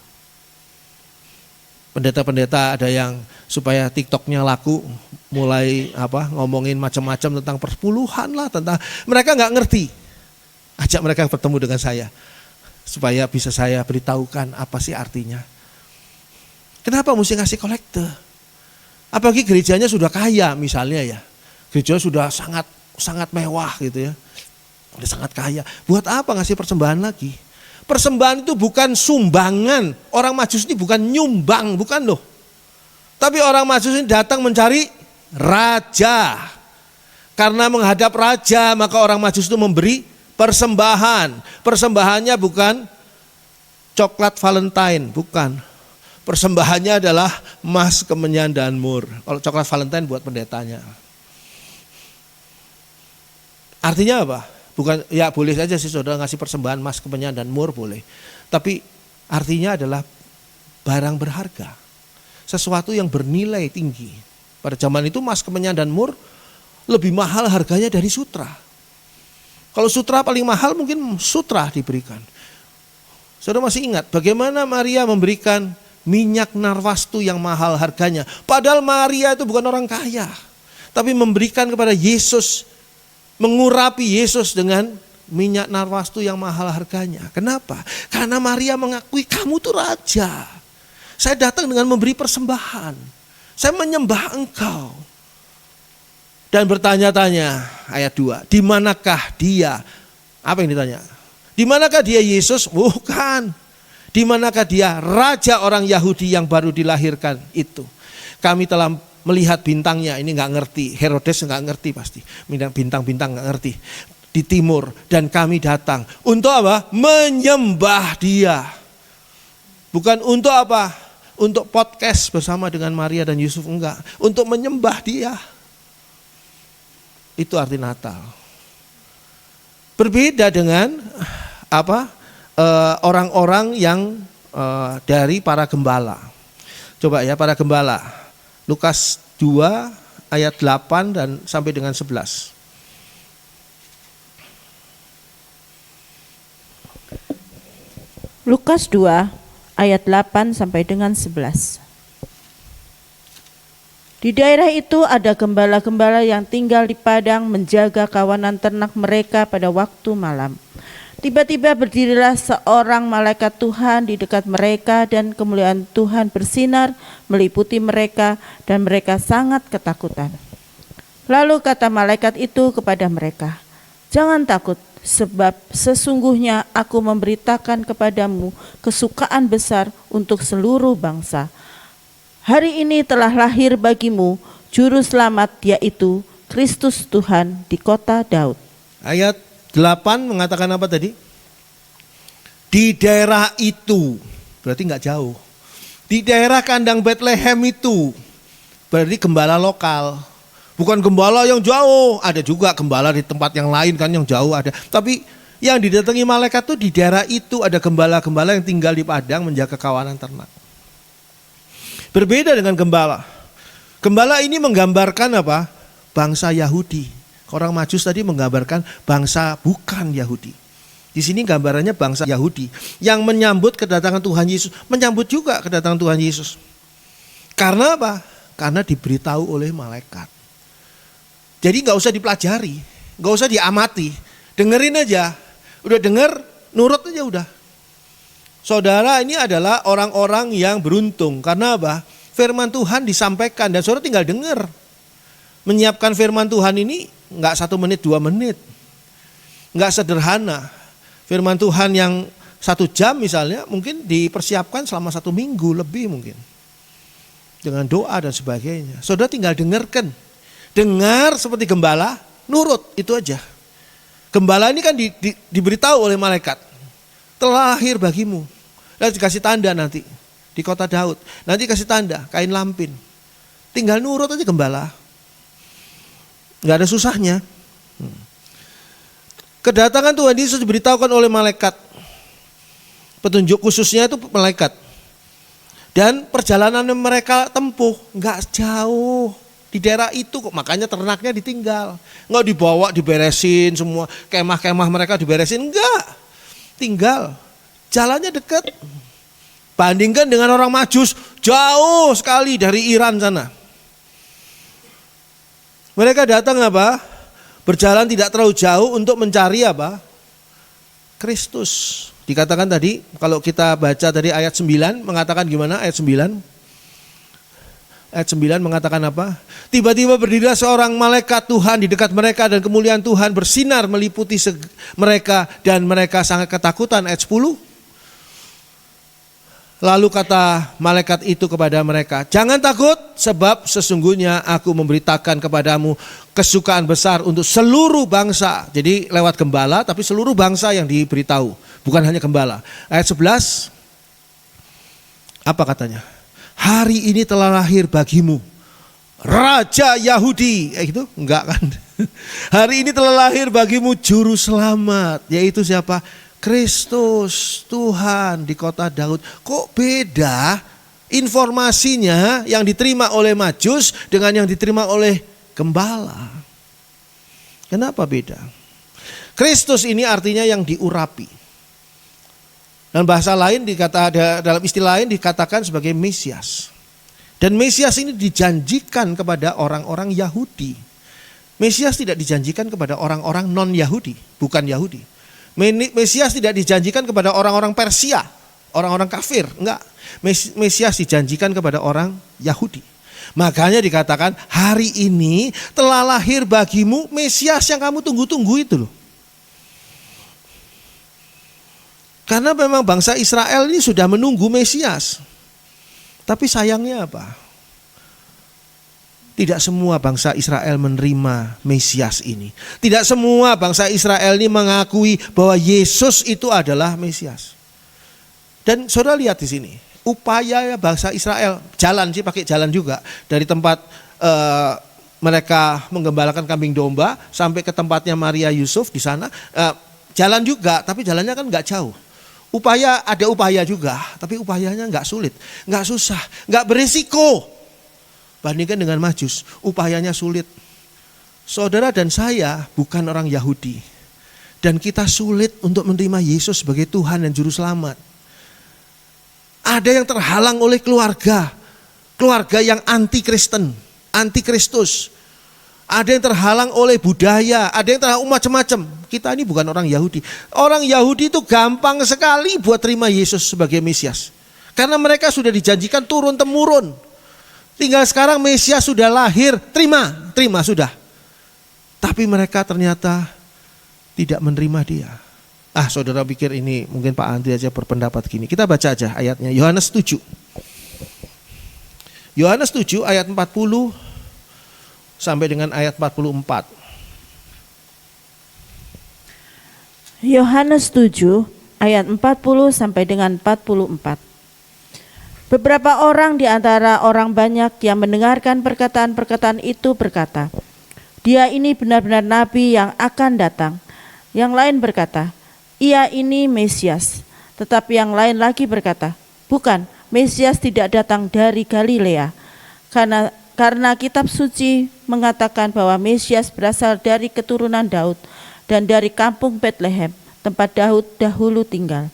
Pendeta-pendeta ada yang supaya TikToknya laku, mulai ngomongin macam-macam tentang persepuluhan lah, tentang mereka nggak ngerti. Ajak mereka bertemu dengan saya supaya bisa saya beritahukan apa sih artinya. Kenapa mesti ngasih kolekte? Apalagi gerejanya sudah kaya misalnya ya, gereja sudah sangat mewah gitu ya, udah sangat kaya. Buat apa ngasih persembahan lagi? Persembahan itu bukan sumbangan. Orang Majus ini bukan nyumbang, bukan loh. Tapi orang Majus ini datang mencari raja. Karena menghadap raja, maka orang Majus itu memberi persembahan. Persembahannya bukan coklat Valentine, bukan. Persembahannya adalah emas, kemenyan, dan mur. Kalau coklat Valentine buat pendetanya. Artinya apa? Bukan, ya boleh saja sih saudara ngasih persembahan emas, kemenyan, dan mur boleh. Tapi artinya adalah barang berharga. Sesuatu yang bernilai tinggi. Pada zaman itu emas, kemenyan, dan mur lebih mahal harganya dari sutra. Kalau sutra paling mahal mungkin sutra diberikan. Saudara masih ingat bagaimana Maria memberikan minyak narwastu yang mahal harganya. Padahal Maria itu bukan orang kaya. Tapi memberikan kepada Yesus, mengurapi Yesus dengan minyak narwastu yang mahal harganya. Kenapa? Karena Maria mengakui kamu tuh raja. Saya datang dengan memberi persembahan. Saya menyembah engkau. Dan bertanya-tanya, ayat 2, di manakah dia? Apa yang ditanya? Di manakah dia Yesus? Bukan. Di manakah dia raja orang Yahudi yang baru dilahirkan itu? Kami telah melihat bintangnya, ini nggak ngerti, Herodes nggak ngerti pasti, bintang-bintang nggak ngerti, di timur, dan kami datang untuk apa? Menyembah dia. Bukan untuk apa? Untuk podcast bersama dengan Maria dan Yusuf, enggak, untuk menyembah dia. Itu arti Natal. Berbeda dengan orang-orang yang dari para gembala. Coba ya, para gembala. Lukas 2 ayat 8 dan sampai dengan 11. Lukas 2 ayat 8 sampai dengan 11. Di daerah itu ada gembala-gembala yang tinggal di padang menjaga kawanan ternak mereka pada waktu malam. Tiba-tiba berdirilah seorang malaikat Tuhan di dekat mereka dan kemuliaan Tuhan bersinar meliputi mereka dan mereka sangat ketakutan. Lalu kata malaikat itu kepada mereka, "Jangan takut, sebab sesungguhnya aku memberitakan kepadamu kesukaan besar untuk seluruh bangsa. Hari ini telah lahir bagimu juru selamat, yaitu Kristus Tuhan di kota Daud." Ayat 8 mengatakan apa tadi? Di daerah itu, berarti nggak jauh. Di daerah kandang Bethlehem itu, berarti gembala lokal. Bukan gembala yang jauh, ada juga gembala di tempat yang lain kan yang jauh ada. Tapi yang didatangi malaikat itu di daerah itu ada gembala-gembala yang tinggal di padang menjaga kawanan ternak. Berbeda dengan gembala. Gembala ini menggambarkan apa? Bangsa Yahudi. Orang Majus tadi menggambarkan bangsa bukan Yahudi. Di sini gambarannya bangsa Yahudi yang menyambut kedatangan Tuhan Yesus, menyambut juga kedatangan Tuhan Yesus. Karena apa? Karena diberitahu oleh malaikat. Jadi nggak usah dipelajari, nggak usah diamati, dengerin aja. Udah denger, nurut aja udah. Saudara, ini adalah orang-orang yang beruntung. Karena apa? Firman Tuhan disampaikan dan saudara tinggal denger. Menyiapkan firman Tuhan ini nggak 1 menit, 2 menit. Nggak sederhana. Firman Tuhan yang 1 jam misalnya mungkin dipersiapkan selama 1 minggu lebih mungkin. Dengan doa dan sebagainya. Saudara tinggal dengarkan. Dengar seperti gembala, nurut, itu aja. Gembala ini kan diberitahu oleh malaikat. Telah lahir bagimu. Dan dikasih tanda nanti di kota Daud. Nanti kasih tanda, kain lampin. Tinggal nurut aja gembala. Nggak ada susahnya. Kedatangan Tuhan Yesus diberitahukan oleh malaikat. Petunjuk khususnya itu malaikat. Dan perjalanan mereka tempuh nggak jauh di daerah itu kok, makanya ternaknya ditinggal. Nggak dibawa, diberesin semua, kemah-kemah mereka diberesin, enggak. Tinggal, jalannya dekat. Bandingkan dengan orang Majus, jauh sekali dari Iran sana. Mereka datang apa? Berjalan tidak terlalu jauh untuk mencari apa? Kristus. Dikatakan tadi, kalau kita baca tadi ayat 9, mengatakan gimana ayat 9? Ayat 9 mengatakan apa? Tiba-tiba berdirilah seorang malaikat Tuhan di dekat mereka dan kemuliaan Tuhan bersinar meliputi mereka dan mereka sangat ketakutan. Ayat 10. Lalu kata malaikat itu kepada mereka, "Jangan takut, sebab sesungguhnya aku memberitakan kepadamu kesukaan besar untuk seluruh bangsa." Jadi lewat gembala, tapi seluruh bangsa yang diberitahu, bukan hanya gembala. Ayat 11, apa katanya? "Hari ini telah lahir bagimu Raja Yahudi." Gitu? Enggak kan? "Hari ini telah lahir bagimu Juru Selamat." Yaitu siapa? Kristus Tuhan di kota Daud. Kok beda informasinya yang diterima oleh Majus dengan yang diterima oleh gembala? Kenapa beda? Kristus ini artinya yang diurapi. Dan bahasa lain dalam istilah lain dikatakan sebagai Mesias. Dan Mesias ini dijanjikan kepada orang-orang Yahudi. Mesias tidak dijanjikan kepada orang-orang non-Yahudi, bukan Yahudi. Mesias tidak dijanjikan kepada orang-orang Persia, orang-orang kafir, enggak. Mesias dijanjikan kepada orang Yahudi. Makanya dikatakan hari ini telah lahir bagimu Mesias yang kamu tunggu-tunggu itu loh. Karena memang bangsa Israel ini sudah menunggu Mesias. Tapi sayangnya apa? Tidak semua bangsa Israel menerima Mesias ini. Tidak semua bangsa Israel ini mengakui bahwa Yesus itu adalah Mesias. Dan saudara lihat di sini, upaya bangsa Israel jalan sih, pakai jalan juga dari tempat mereka menggembalakan kambing domba sampai ke tempatnya Maria Yusuf di sana, jalan juga, tapi jalannya kan nggak jauh. Upaya, ada upaya juga, tapi upayanya nggak sulit, nggak susah, nggak berisiko. Bandingkan dengan Majus, upayanya sulit. Saudara dan saya bukan orang Yahudi. Dan kita sulit untuk menerima Yesus sebagai Tuhan dan Juru Selamat. Ada yang terhalang oleh keluarga yang anti-Kristen, anti-Kristus. Ada yang terhalang oleh budaya, ada yang terhalang macam-macam. Kita ini bukan orang Yahudi. Orang Yahudi itu gampang sekali buat terima Yesus sebagai Mesias. Karena mereka sudah dijanjikan turun-temurun. Tinggal sekarang Mesias sudah lahir, terima sudah. Tapi mereka ternyata tidak menerima dia. Saudara pikir ini mungkin Pak Andri aja berpendapat gini. Kita baca aja ayatnya, Yohanes 7. Yohanes 7 ayat 40 sampai dengan ayat 44. Yohanes 7 ayat 40 sampai dengan 44. Beberapa orang di antara orang banyak yang mendengarkan perkataan-perkataan itu berkata, "Dia ini benar-benar nabi yang akan datang." Yang lain berkata, "Ia ini Mesias." Tetapi yang lain lagi berkata, "Bukan, Mesias tidak datang dari Galilea. Karena kitab suci mengatakan bahwa Mesias berasal dari keturunan Daud dan dari kampung Betlehem, tempat Daud dahulu tinggal."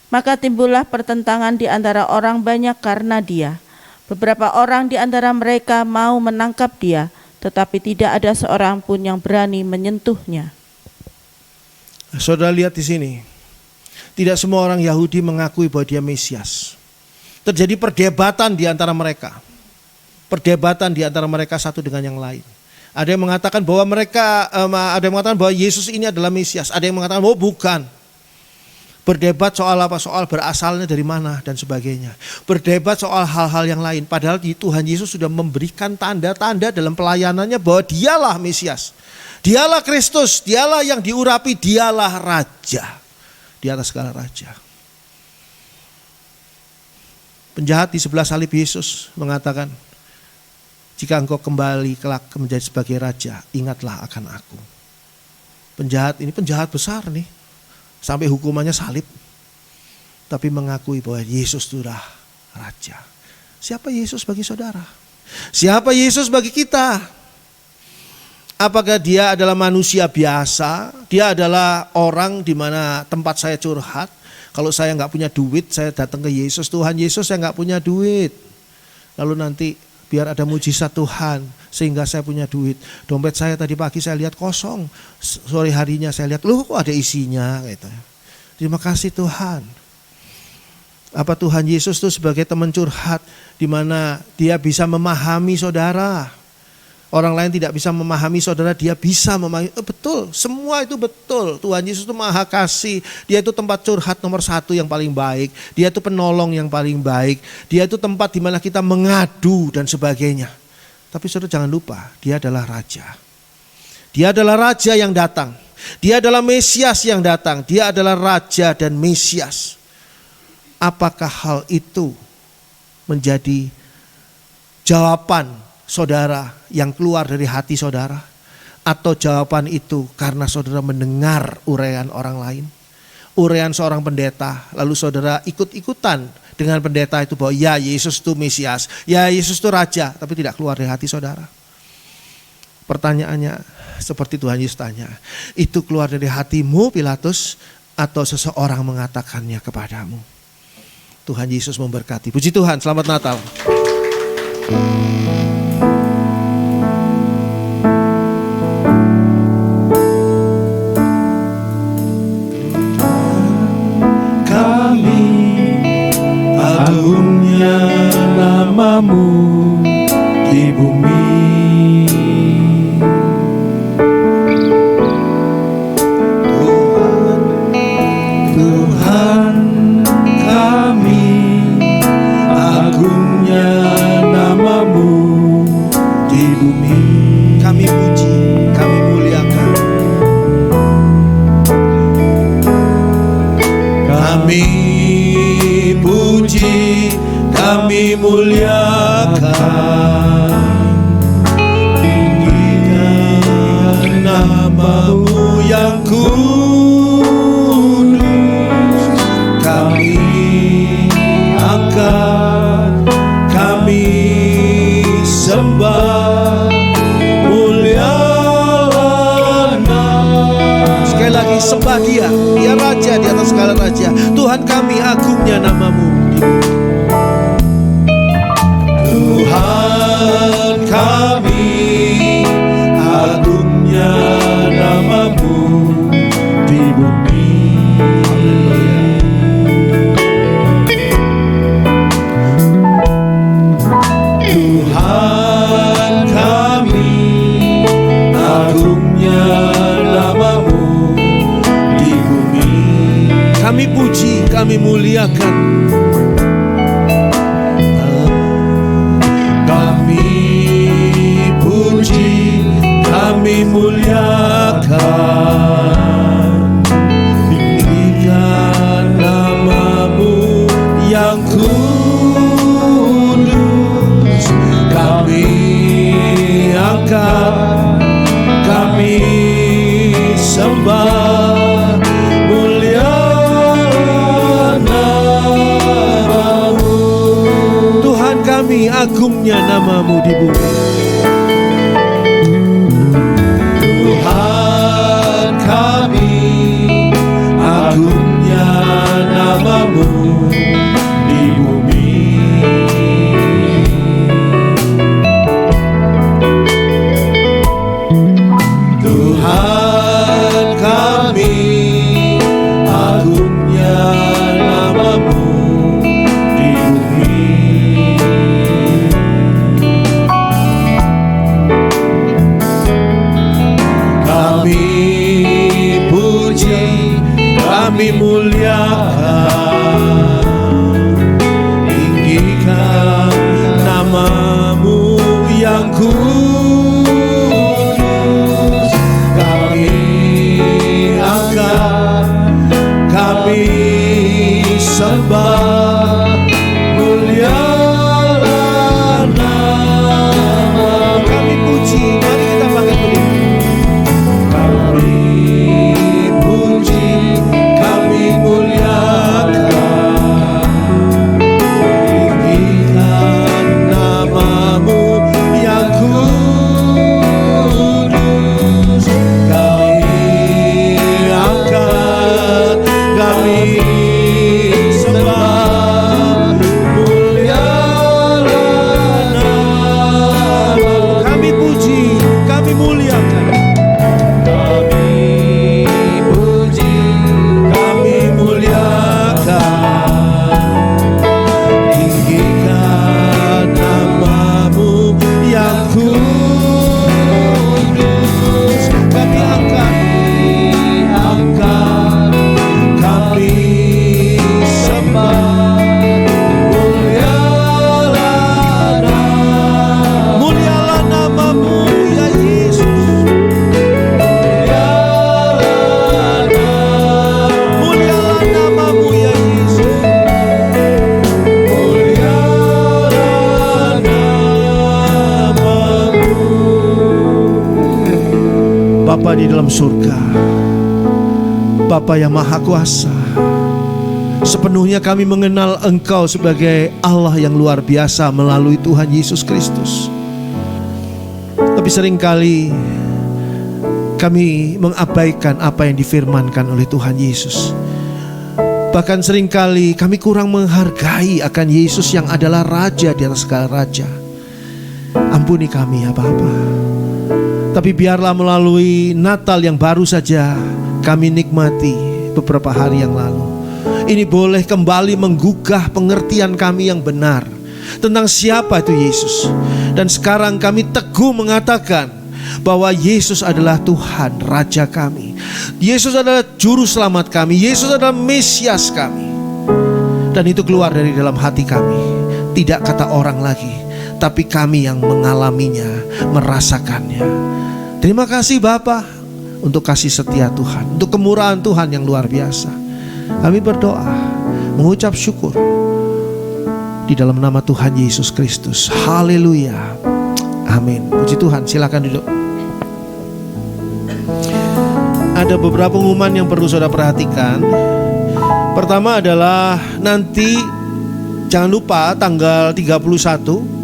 Maka timbullah pertentangan di antara orang banyak karena dia. Beberapa orang di antara mereka mau menangkap dia, tetapi tidak ada seorang pun yang berani menyentuhnya. Saudara lihat di sini, tidak semua orang Yahudi mengakui bahwa dia Mesias. Terjadi perdebatan di antara mereka. Perdebatan di antara mereka satu dengan yang lain. Ada yang mengatakan bahwa bahwa Yesus ini adalah Mesias. Ada yang mengatakan bahwa bukan. Berdebat soal apa? Soal berasalnya dari mana dan sebagainya. Berdebat soal hal-hal yang lain. Padahal Tuhan Yesus sudah memberikan tanda-tanda dalam pelayanannya bahwa dialah Mesias. Dialah Kristus, dialah yang diurapi, dialah Raja. Di atas segala raja. Penjahat di sebelah salib Yesus mengatakan, "Jika engkau kembali kelak menjadi sebagai raja, ingatlah akan aku." Penjahat ini penjahat besar nih. Sampai hukumannya salib. Tapi mengakui bahwa Yesus sudah raja. Siapa Yesus bagi saudara? Siapa Yesus bagi kita? Apakah dia adalah manusia biasa? Dia adalah orang di mana tempat saya curhat. Kalau saya nggak punya duit, saya datang ke Yesus. Tuhan Yesus, saya nggak punya duit. Lalu nanti biar ada mujizat Tuhan sehingga saya punya duit. Dompet saya tadi pagi saya lihat kosong. Sore harinya saya lihat, loh kok ada isinya gitu. Terima kasih Tuhan. Apa Tuhan Yesus itu sebagai teman curhat di mana dia bisa memahami saudara. Orang lain tidak bisa memahami saudara, dia bisa memahami. Betul, semua itu betul. Tuhan Yesus itu maha kasih. Dia itu tempat curhat nomor 1 yang paling baik. Dia itu penolong yang paling baik. Dia itu tempat di mana kita mengadu dan sebagainya. Tapi saudara jangan lupa, dia adalah Raja. Dia adalah Raja yang datang. Dia adalah Mesias yang datang. Dia adalah Raja dan Mesias. Apakah hal itu menjadi jawaban saudara yang keluar dari hati saudara? Atau jawaban itu karena saudara mendengar uraian orang lain, uraian seorang pendeta, lalu saudara ikut-ikutan dengan pendeta itu bahwa ya Yesus itu Mesias, ya Yesus itu Raja, tapi tidak keluar dari hati saudara? Pertanyaannya seperti Tuhan Yesus tanya, itu keluar dari hatimu Pilatus atau seseorang mengatakannya kepadamu? Tuhan Yesus memberkati. Puji Tuhan, selamat Natal. Agungnya namamu di bumi, Tuhan kami, agungnya namamu di bumi. Kami puji, kami muliakan. Kami puji, kami muliakan, tinggikan namamu yang kudus. kami sembah Dia. Dia Raja di atas segala raja. Tuhan kami, agungnya nama-Mu di bumi. Tuhan kami, agungnya nama-Mu di bumi. Tuhan kami, agungnya nama-Mu di bumi. Kami puji, kami muliakan. Kami puji, kami muliakan, tinggikan nama-Mu yang kudus. Kami angkat, kami sembah, muliakan nama-Mu. Tuhan kami, agungnya nama-Mu di bumi. Tuhan kami, agungnya nama-Mu di bumi. Tuhan kami, agungnya nama-Mu di bumi. Kami puji, kami muliakan, tinggikan nama-Mu yang kudus. Kami angkat, kami sembah, muliakan nama-Mu. Kami puji, mari kita bangkit berdiri. Kami puji, kami muliakan, tinggikan nama-Mu yang kudus. Kami angkat, kami sembah, muliakan nama-Mu. Kami puji, kami muliakan. Kami puji, kami muliakan, tinggikan nama-Mu yang kudus. Kami angkat, kami sembah, muliakan nama-Mu. Mulialah nama-Mu ya Yesus. Mulialah nama-Mu ya Yesus. Bapa di dalam surga, Bapa yang Maha Kuasa, sepenuhnya kami mengenal Engkau sebagai Allah yang luar biasa melalui Tuhan Yesus Kristus. Tapi seringkali kami mengabaikan apa yang difirmankan oleh Tuhan Yesus. Bahkan seringkali kami kurang menghargai akan Yesus yang adalah Raja di atas segala raja. Ampuni kami ya Bapa. Tapi biarlah melalui Natal yang baru saja kami nikmati beberapa hari yang lalu, ini boleh kembali menggugah pengertian kami yang benar tentang siapa itu Yesus. Dan sekarang kami teguh mengatakan bahwa Yesus adalah Tuhan, Raja kami. Yesus adalah Juru Selamat kami. Yesus adalah Mesias kami. Dan itu keluar dari dalam hati kami. Tidak kata orang lagi, tapi kami yang mengalaminya, merasakannya. Terima kasih Bapa untuk kasih setia Tuhan, untuk kemurahan Tuhan yang luar biasa. Kami berdoa, mengucap syukur di dalam nama Tuhan Yesus Kristus. Haleluya. Amin. Puji Tuhan, silakan duduk. Ada beberapa pengumuman yang perlu saudara perhatikan. Pertama adalah nanti jangan lupa tanggal 31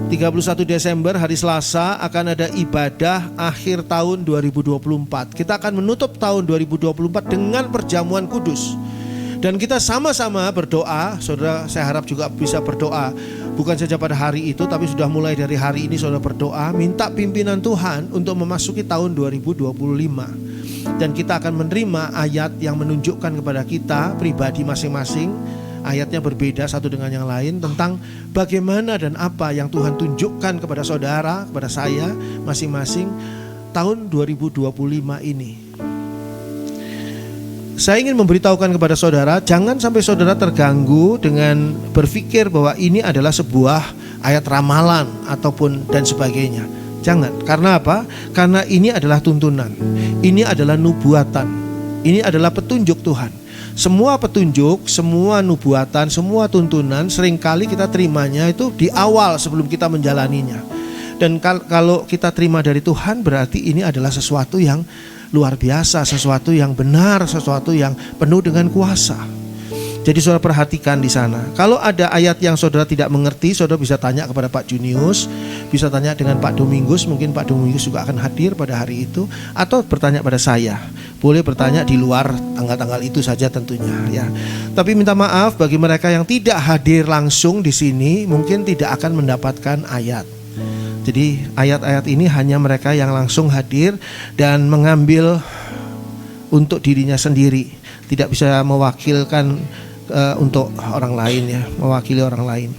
31 Desember hari Selasa akan ada ibadah akhir tahun 2024. Kita akan menutup tahun 2024 dengan perjamuan kudus. Dan kita sama-sama berdoa, saudara, saya harap juga bisa berdoa. Bukan saja pada hari itu, tapi sudah mulai dari hari ini saudara berdoa, minta pimpinan Tuhan untuk memasuki tahun 2025. Dan kita akan menerima ayat yang menunjukkan kepada kita pribadi masing-masing. Ayatnya berbeda satu dengan yang lain tentang bagaimana dan apa yang Tuhan tunjukkan kepada saudara, kepada saya masing-masing tahun 2025 ini. Saya ingin memberitahukan kepada saudara, jangan sampai saudara terganggu dengan berpikir bahwa ini adalah sebuah ayat ramalan ataupun dan sebagainya. Jangan, karena apa? Karena ini adalah tuntunan, ini adalah nubuatan, ini adalah petunjuk Tuhan. Semua petunjuk, semua nubuatan, semua tuntunan seringkali kita terimanya itu di awal sebelum kita menjalaninya. Dan kalau kita terima dari Tuhan berarti ini adalah sesuatu yang luar biasa, sesuatu yang benar, sesuatu yang penuh dengan kuasa. Jadi saudara perhatikan di sana. Kalau ada ayat yang saudara tidak mengerti, saudara bisa tanya kepada Pak Junius, bisa tanya dengan Pak Domingus, mungkin Pak Domingus juga akan hadir pada hari itu, atau bertanya pada saya. Boleh bertanya di luar tanggal-tanggal itu saja tentunya ya. Tapi minta maaf bagi mereka yang tidak hadir langsung di sini, mungkin tidak akan mendapatkan ayat. Jadi ayat-ayat ini hanya mereka yang langsung hadir dan mengambil untuk dirinya sendiri, tidak bisa mewakilkan untuk orang lain ya, mewakili orang lain.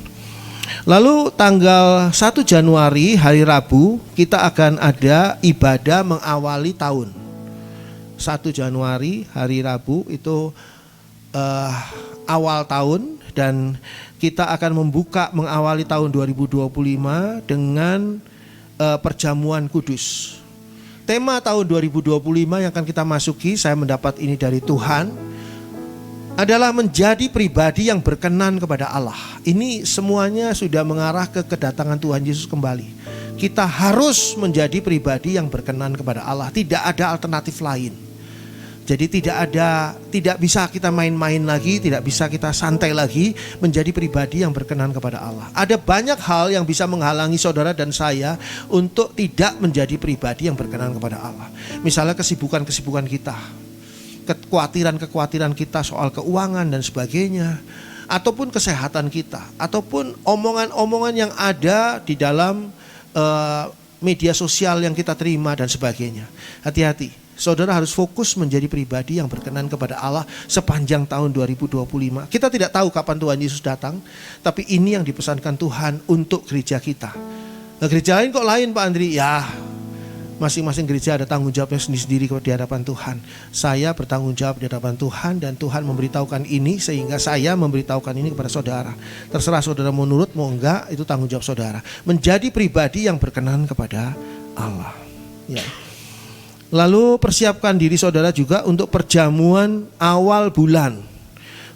Lalu tanggal 1 Januari hari Rabu kita akan ada ibadah mengawali tahun. 1 Januari hari Rabu itu awal tahun, dan kita akan membuka mengawali tahun 2025 dengan perjamuan kudus. Tema tahun 2025 yang akan kita masuki, saya mendapat ini dari Tuhan, adalah menjadi pribadi yang berkenan kepada Allah. Ini semuanya sudah mengarah ke kedatangan Tuhan Yesus kembali. Kita harus menjadi pribadi yang berkenan kepada Allah. Tidak ada alternatif lain. Jadi tidak bisa kita main-main lagi, tidak bisa kita santai lagi menjadi pribadi yang berkenan kepada Allah. Ada banyak hal yang bisa menghalangi saudara dan saya untuk tidak menjadi pribadi yang berkenan kepada Allah. Misalnya kesibukan-kesibukan kita, kekhawatiran kita soal keuangan dan sebagainya, ataupun kesehatan kita, ataupun omongan-omongan yang ada di dalam media sosial yang kita terima dan sebagainya. Hati-hati, saudara harus fokus menjadi pribadi yang berkenan kepada Allah sepanjang tahun 2025. Kita tidak tahu kapan Tuhan Yesus datang, tapi ini yang dipesankan Tuhan untuk gereja kita. Nah, gereja lain kok lain Pak Andri? Ya, masing-masing gereja ada tanggung jawabnya sendiri-sendiri di hadapan Tuhan. Saya bertanggung jawab di hadapan Tuhan, dan Tuhan memberitahukan ini sehingga saya memberitahukan ini kepada saudara. Terserah saudara mau nurut mau enggak, itu tanggung jawab saudara. Menjadi pribadi yang berkenan kepada Allah. Ya. Lalu persiapkan diri saudara juga untuk perjamuan awal bulan.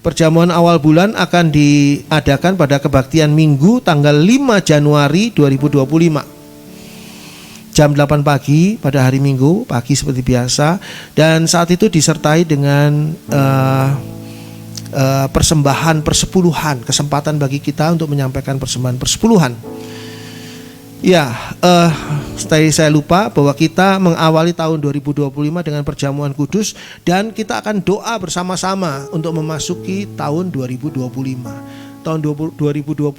Perjamuan awal bulan akan diadakan pada kebaktian Minggu tanggal 5 Januari 2025. Jam 8 pagi pada hari Minggu, pagi seperti biasa. Dan saat itu disertai dengan persembahan persepuluhan, kesempatan bagi kita untuk menyampaikan persembahan persepuluhan. Ya, tadi saya lupa bahwa kita mengawali tahun 2025 dengan perjamuan kudus, dan kita akan doa bersama-sama untuk memasuki tahun 2025. Tahun 2025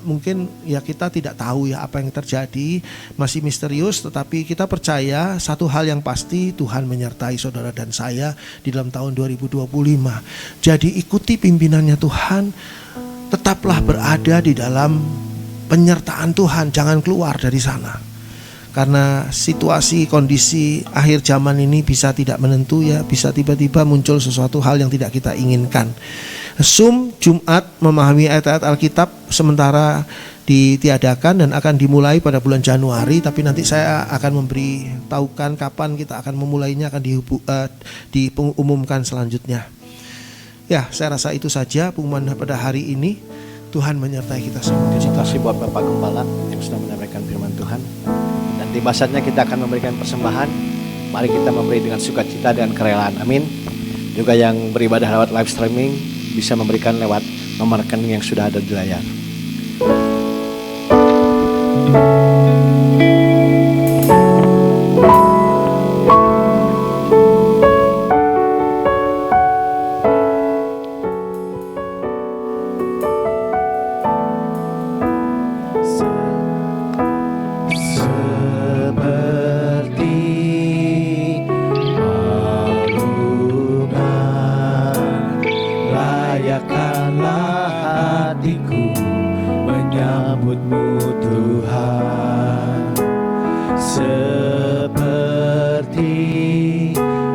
mungkin ya kita tidak tahu ya apa yang terjadi, masih misterius, tetapi kita percaya satu hal yang pasti, Tuhan menyertai saudara dan saya di dalam tahun 2025. Jadi ikuti pimpinannya Tuhan, tetaplah berada di dalam penyertaan Tuhan, jangan keluar dari sana. Karena situasi kondisi akhir zaman ini bisa tidak menentu ya, bisa tiba-tiba muncul sesuatu hal yang tidak kita inginkan. Zoom Jumat memahami ayat-ayat Alkitab sementara ditiadakan dan akan dimulai pada bulan Januari, tapi nanti saya akan memberitahukan kapan kita akan memulainya, akan diumumkan selanjutnya. Ya, saya rasa itu saja pengumuman pada hari ini. Tuhan menyertai kita semua. Terima kasih buat Bapak Gembala yang sudah menyampaikan firman Tuhan. Dan tiba saatnya kita akan memberikan persembahan. Mari kita memberi dengan sukacita dan kerelaan. Amin. Juga yang beribadah lewat live streaming bisa memberikan lewat nomor rekening yang sudah ada di layar.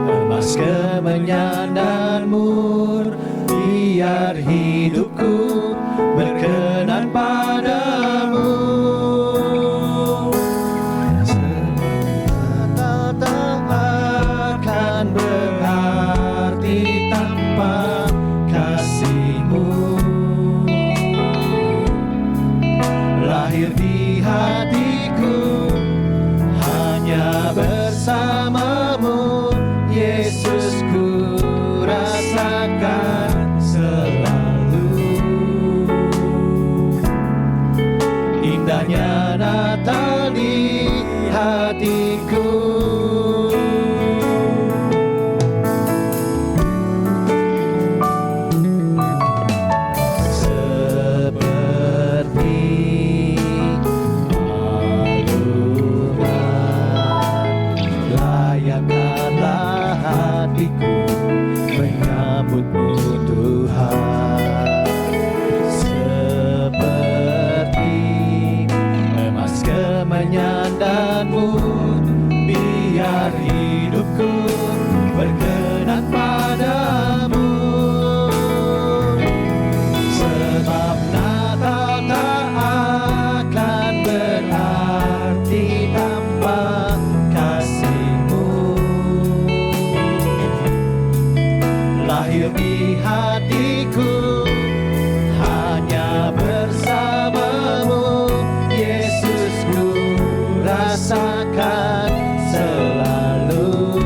emas kemenyan dan mur, biar hidupku berkenan padamu. Semesta tak akan berarti tanpa kasih-Mu. Lahir di hatiku hanya bersama-Mu, Yesus, ku rasakan selalu indahnya Natal di hatiku. Seperti alunan layakkanlah hatiku menyambut-Mu Tuhan. Seperti emas kemenyan dan mur, biar hidupku berkenan padamu. Sebab Natal tak akan berarti tanpa kasih-Mu. Lahir di hatiku hanya bersama-Mu, Yesus, ku rasakan selalu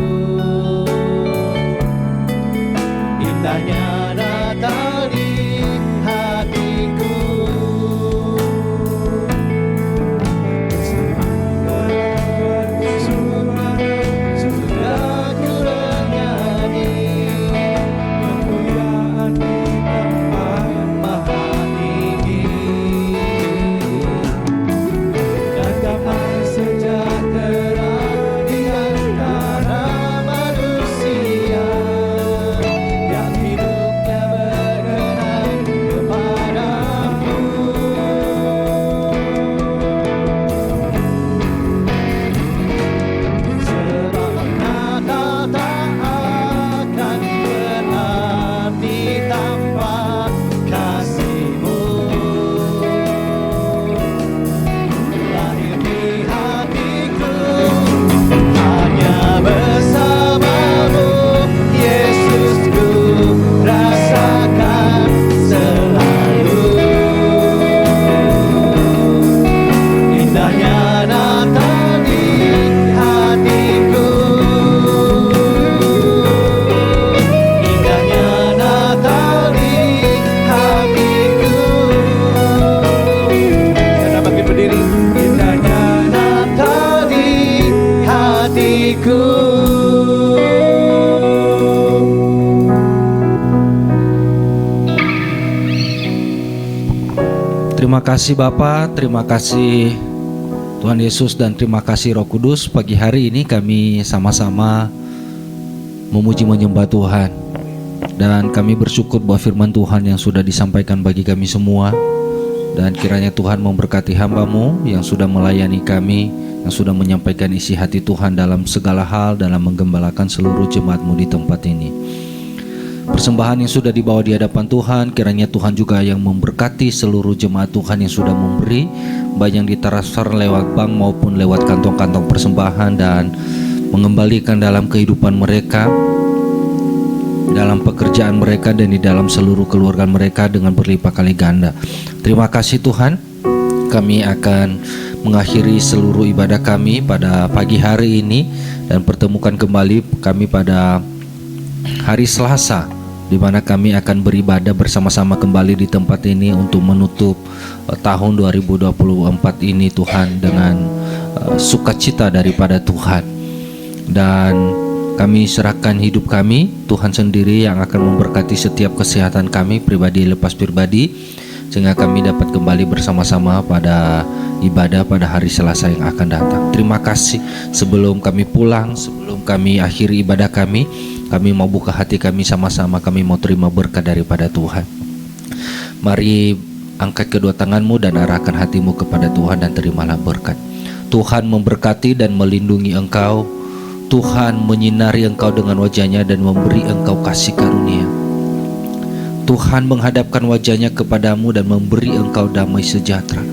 indahnya Natal di hatiku. Sudah ku bernyanyi kemuliaan di tempat maha tinggi, dan damai sejahtera di antara manusia yang hidupnya berkenan kepadamu. Sebab Natal tak akan berarti tanpa kasih-Mu. Lahir di hatiku hanya bersama-Mu, Yesus, ku rasakan selalu indahnya Natal di hatiku. Indahnya Natal di hatiku. Karena bangkit berdiri. Indahnya Natal di hatiku. Terima kasih Bapa, terima kasih Tuhan Yesus, dan terima kasih Roh Kudus. Pagi hari ini kami sama-sama memuji menyembah Tuhan, dan kami bersyukur bahwa firman Tuhan yang sudah disampaikan bagi kami semua. Dan kiranya Tuhan memberkati hamba-Mu yang sudah melayani kami, yang sudah menyampaikan isi hati Tuhan dalam segala hal, dalam menggembalakan seluruh jemaat-Mu di tempat ini. Persembahan yang sudah dibawa di hadapan Tuhan, kiranya Tuhan juga yang memberkati seluruh jemaat Tuhan yang sudah memberi, baik yang ditransfer lewat bank maupun lewat kantong-kantong persembahan, dan mengembalikan dalam kehidupan mereka, dalam pekerjaan mereka, dan di dalam seluruh keluarga mereka dengan berlimpah kali ganda. Terima kasih Tuhan. Kami akan mengakhiri seluruh ibadah kami pada pagi hari ini dan pertemukan kembali kami pada hari Selasa, di mana kami akan beribadah bersama-sama kembali di tempat ini untuk menutup tahun 2024 ini Tuhan dengan sukacita daripada Tuhan. Dan kami serahkan hidup kami, Tuhan sendiri yang akan memberkati setiap kesehatan kami pribadi lepas pribadi, sehingga kami dapat kembali bersama-sama pada ibadah pada hari Selasa yang akan datang. Terima kasih. Sebelum kami pulang, sebelum kami akhiri ibadah kami mau buka hati kami sama-sama, kami mau terima berkat daripada Tuhan. Mari angkat kedua tanganmu dan arahkan hatimu kepada Tuhan dan terimalah berkat. Tuhan memberkati dan melindungi engkau. Tuhan menyinari engkau dengan wajahnya dan memberi engkau kasih karunia. Tuhan menghadapkan wajahnya kepadamu dan memberi engkau damai sejahtera,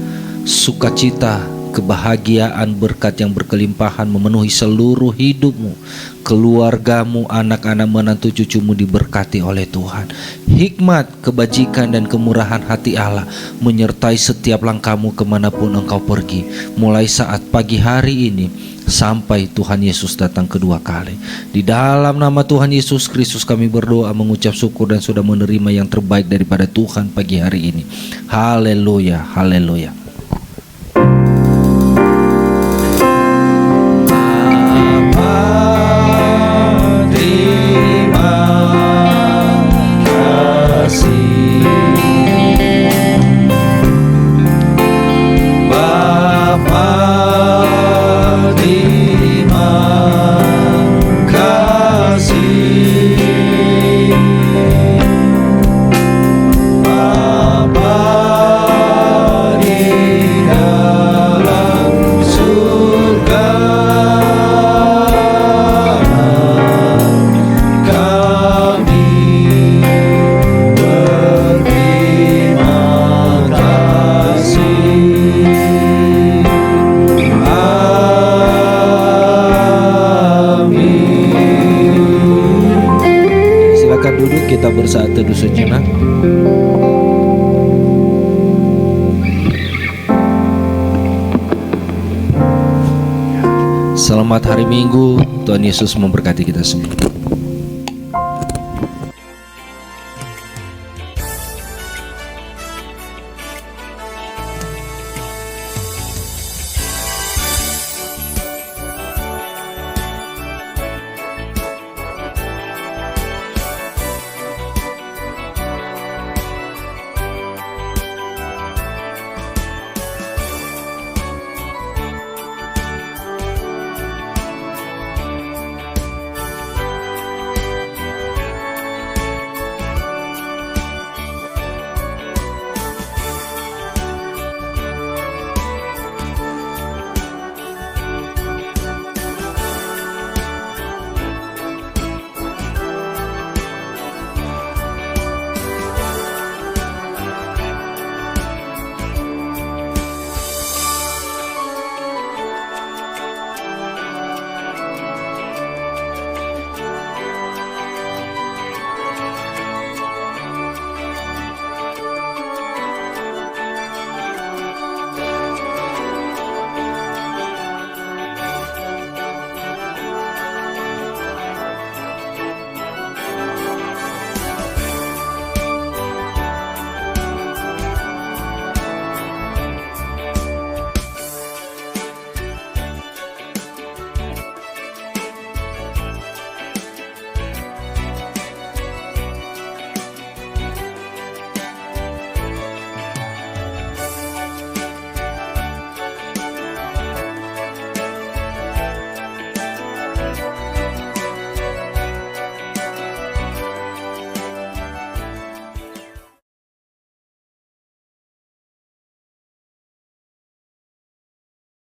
sukacita, kebahagiaan, berkat yang berkelimpahan memenuhi seluruh hidupmu, keluargamu, anak-anak, menantu cucumu diberkati oleh Tuhan. Hikmat, kebajikan, dan kemurahan hati Allah menyertai setiap langkahmu kemanapun engkau pergi, mulai saat pagi hari ini sampai Tuhan Yesus datang kedua kali. Di dalam nama Tuhan Yesus Kristus kami berdoa, mengucap syukur dan sudah menerima yang terbaik daripada Tuhan pagi hari ini. Haleluya, haleluya. Kita bersaat teduh sejenak. Selamat hari Minggu. Tuhan Yesus memberkati kita semua.